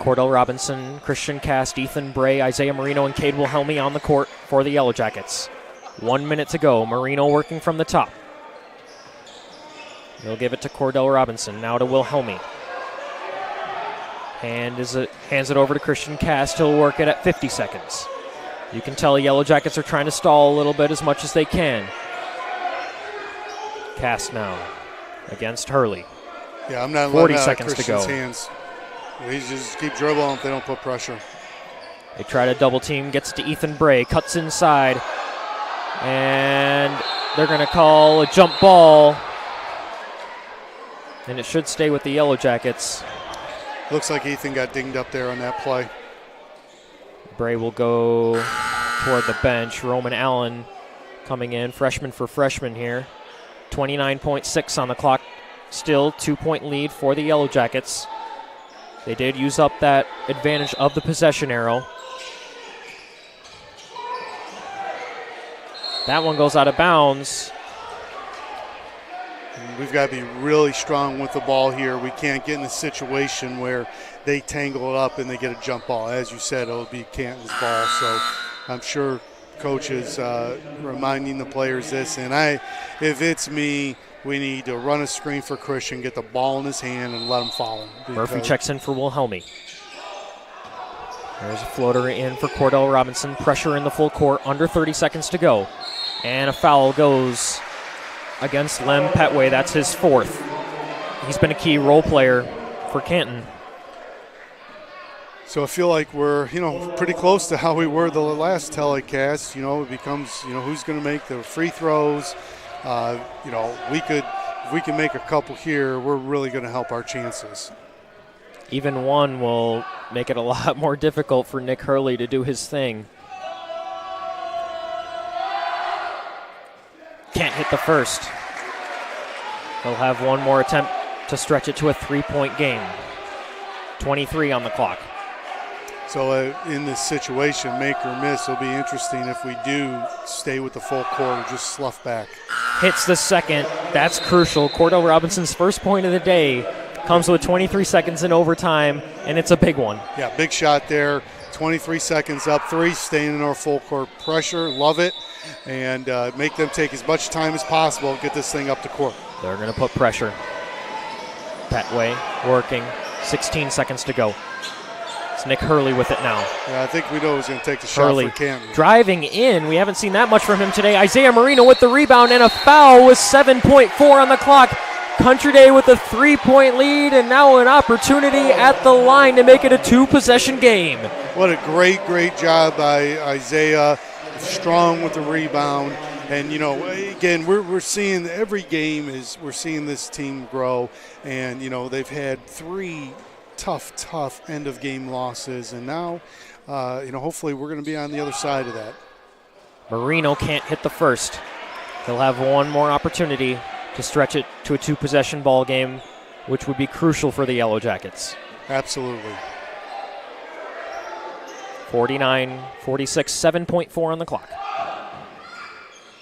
Cordell Robinson, Christian Cast, Ethan Bray, Isaiah Marino, and Cade Wilhelmy on the court for the Yellow Jackets. 1 minute to go. Marino working from the top. He'll give it to Cordell Robinson. Now to Wilhelmy. Hands it over to Christian Cast. He'll work it at 50 seconds. You can tell Yellow Jackets are trying to stall a little bit as much as they can. Cast now against Hurley. Yeah, I'm not 40 letting seconds Christian's to go. hands. They just keep dribbling if they don't put pressure. They try to double team, gets to Ethan Bray, cuts inside, and they're going to call a jump ball, and it should stay with the Yellow Jackets. Looks like Ethan got dinged up there on that play. Bray will go toward the bench. Roman Allen coming in, freshman for freshman here. 29.6 on the clock. Still 2-point lead for the Yellow Jackets. They did use up that advantage of the possession arrow. That one goes out of bounds. We've got to be really strong with the ball here. We can't get in a situation where they tangle it up and they get a jump ball. As you said, it'll be Canton's ball. So I'm sure Coach is reminding the players this. And if it's me, we need to run a screen for Christian, get the ball in his hand, and let him follow him. Murphy checks in for Wilhelmy. There's a floater in for Cordell Robinson. Pressure in the full court. Under 30 seconds to go. And a foul goes against Lem Petway. That's his fourth. He's been a key role player for Canton. So I feel like we're, pretty close to how we were the last telecast. It becomes, who's going to make the free throws. If we can make a couple here, we're really going to help our chances. Even one will make it a lot more difficult for Nick Hurley to do his thing. Can't hit the first. He'll have one more attempt to stretch it to a 3-point game. 23 on the clock. So in this situation, make or miss, it'll be interesting if we do stay with the full court or just slough back. Hits the second. That's crucial. Cordell Robinson's first point of the day comes with 23 seconds in overtime, and it's a big one. Yeah, big shot there. 23 seconds up, 3, staying in our full court pressure. Love it. And make them take as much time as possible to get this thing up the court. They're going to put pressure. Petway working. 16 seconds to go. It's Nick Hurley with it now. Yeah, I think we know who's going to take the shot Hurley for Canton. driving in. We haven't seen that much from him today. Isaiah Marino with the rebound and a foul with 7.4 on the clock. Country Day with a 3-point lead and now an opportunity at the line to make it a 2-possession game. What a great job by Isaiah. Strong with the rebound. And, again, we're seeing every game we're seeing this team grow. And, they've had 3 tough end-of-game losses. And now, hopefully we're going to be on the other side of that. Marino can't hit the first. He'll have one more opportunity to stretch it to a 2-possession ball game, which would be crucial for the Yellow Jackets. Absolutely. 49-46, 7.4 on the clock.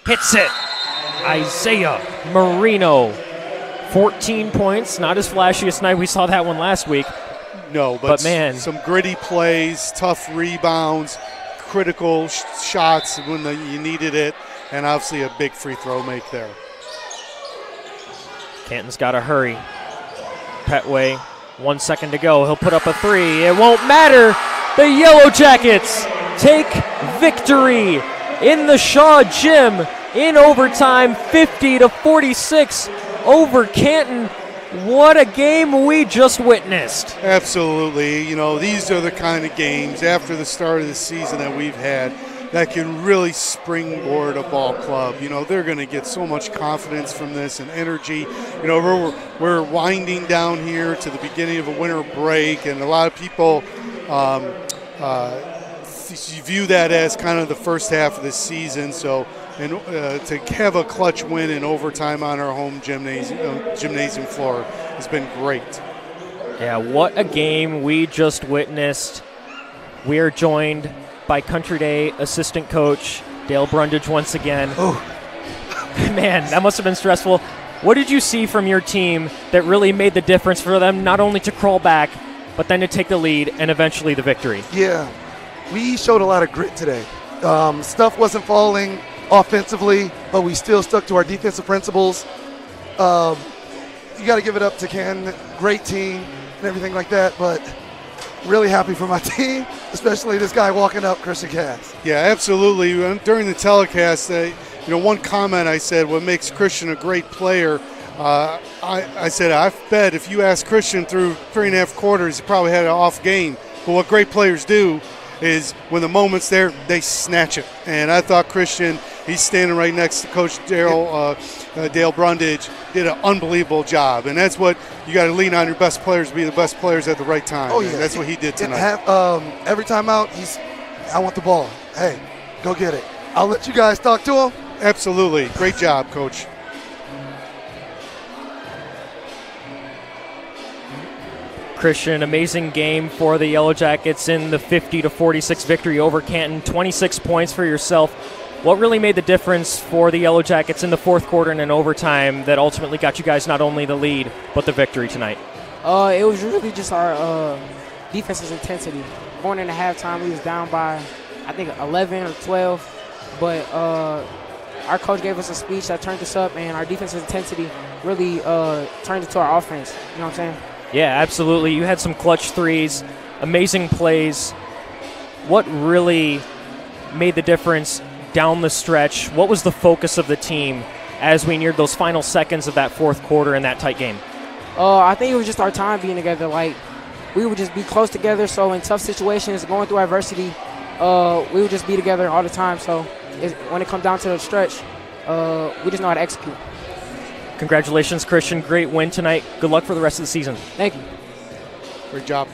Hits it. Isaiah Marino. 14 points. Not his flashiest night. We saw that one last week. No, but man, some gritty plays, tough rebounds, critical shots when you needed it, and obviously a big free throw make there. Canton's got to hurry. Petway, 1 second to go. He'll put up a 3. It won't matter. The Yellow Jackets take victory in the Shaw Gym in overtime, 50-46 over Canton. What a game we just witnessed. Absolutely. These are the kind of games after the start of the season that we've had that can really springboard a ball club. They're going to get so much confidence from this and energy. We're winding down here to the beginning of a winter break, and a lot of people view that as kind of the first half of the season. So, to have a clutch win in overtime on our home gymnasium floor has been great. Yeah, what a game we just witnessed. We are joined by Country Day assistant coach Dale Brundage once again. Oh, man, that must have been stressful. What did you see from your team that really made the difference for them not only to crawl back, but then to take the lead and eventually the victory. Yeah, we showed a lot of grit today. Stuff wasn't falling offensively, but we still stuck to our defensive principles. You got to give it up to Canton, great team and everything like that, but really happy for my team, especially this guy walking up, Christian Cass. Yeah, absolutely. During the telecast, one comment I said, what makes Christian a great player, I said, I bet if you ask Christian through 3.5 quarters, he probably had an off game. But what great players do is when the moment's there, they snatch it. And I thought Christian, he's standing right next to Coach Dale Brundage, did an unbelievable job. And that's what you got to lean on your best players to be the best players at the right time. Oh, yeah. And that's what he did tonight. Every time out, I want the ball. Hey, go get it. I'll let you guys talk to him. Absolutely. Great job, Coach. Christian, amazing game for the Yellow Jackets in the 50-46 victory over Canton. 26 points for yourself. What really made the difference for the Yellow Jackets in the fourth quarter and in overtime that ultimately got you guys not only the lead but the victory tonight? It was really just our defense's intensity. Going into halftime, we was down by, I think, 11 or 12, but our coach gave us a speech that turned us up, and our defensive intensity really turned into our offense. You know what I'm saying? Yeah, absolutely. You had some clutch threes, amazing plays. What really made the difference down the stretch? What was the focus of the team as we neared those final seconds of that fourth quarter in that tight game? I think it was just our time being together. Like, we would just be close together, so in tough situations, going through adversity, we would just be together all the time. So when it comes down to the stretch, we just know how to execute. Congratulations, Christian. Great win tonight. Good luck for the rest of the season. Thank you. Great job.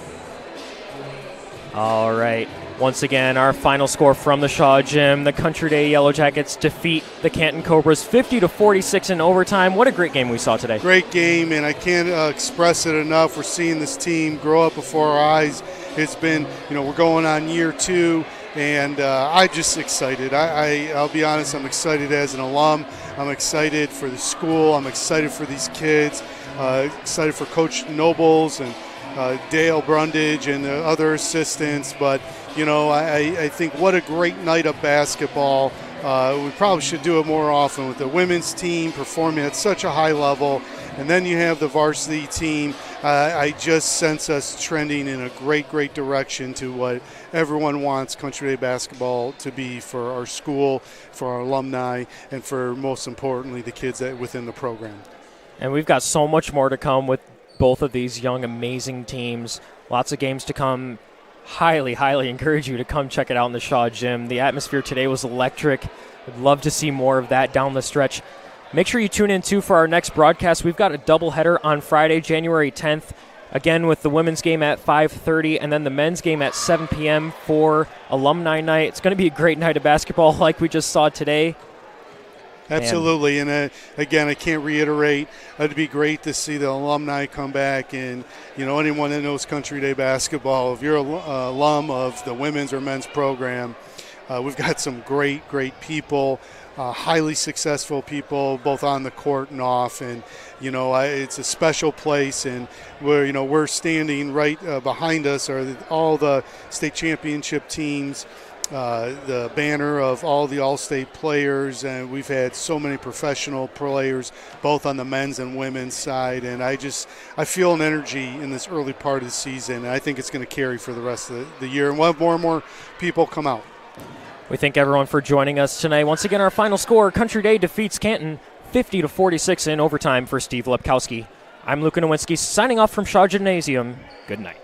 All right. Once again, our final score from the Shaw Gym. The Country Day Yellow Jackets defeat the Canton Cobras 50-46 in overtime. What a great game we saw today. Great game, and I can't express it enough. We're seeing this team grow up before our eyes. It's been, we're going on year 2, and I'm just excited. I'll be honest, I'm excited as an alum. I'm excited for the school. I'm excited for these kids. Excited for Coach Nobles and Dale Brundage and the other assistants. But, I think what a great night of basketball. We probably should do it more often with the women's team performing at such a high level. And then you have the varsity team. I just sense us trending in a great, great direction to what everyone wants Country Day basketball to be for our school, for our alumni, and for, most importantly, the kids that within the program. And we've got so much more to come with both of these young, amazing teams. Lots of games to come. Highly, highly encourage you to come check it out in the Shaw Gym. The atmosphere today was electric. I'd love to see more of that down the stretch. Make sure you tune in, too, for our next broadcast. We've got a doubleheader on Friday, January 10th, again with the women's game at 5:30 and then the men's game at 7 p.m. for Alumni Night. It's going to be a great night of basketball like we just saw today. Absolutely. And again, I can't reiterate, it'd be great to see the alumni come back. And, anyone that knows Country Day basketball, if you're an alum of the women's or men's program, we've got some great, great people. Highly successful people, both on the court and off, and it's a special place. And we're standing right behind us are all the state championship teams, the banner of all the all-state players, and we've had so many professional players, both on the men's and women's side. And I feel an energy in this early part of the season, and I think it's going to carry for the rest of the year. And we'll have more and more people come out. We thank everyone for joining us tonight. Once again, our final score, Country Day defeats Canton 50-46 in overtime for Steve Lepkowski. I'm Luke Nowinski signing off from Shaw Gymnasium. Good night.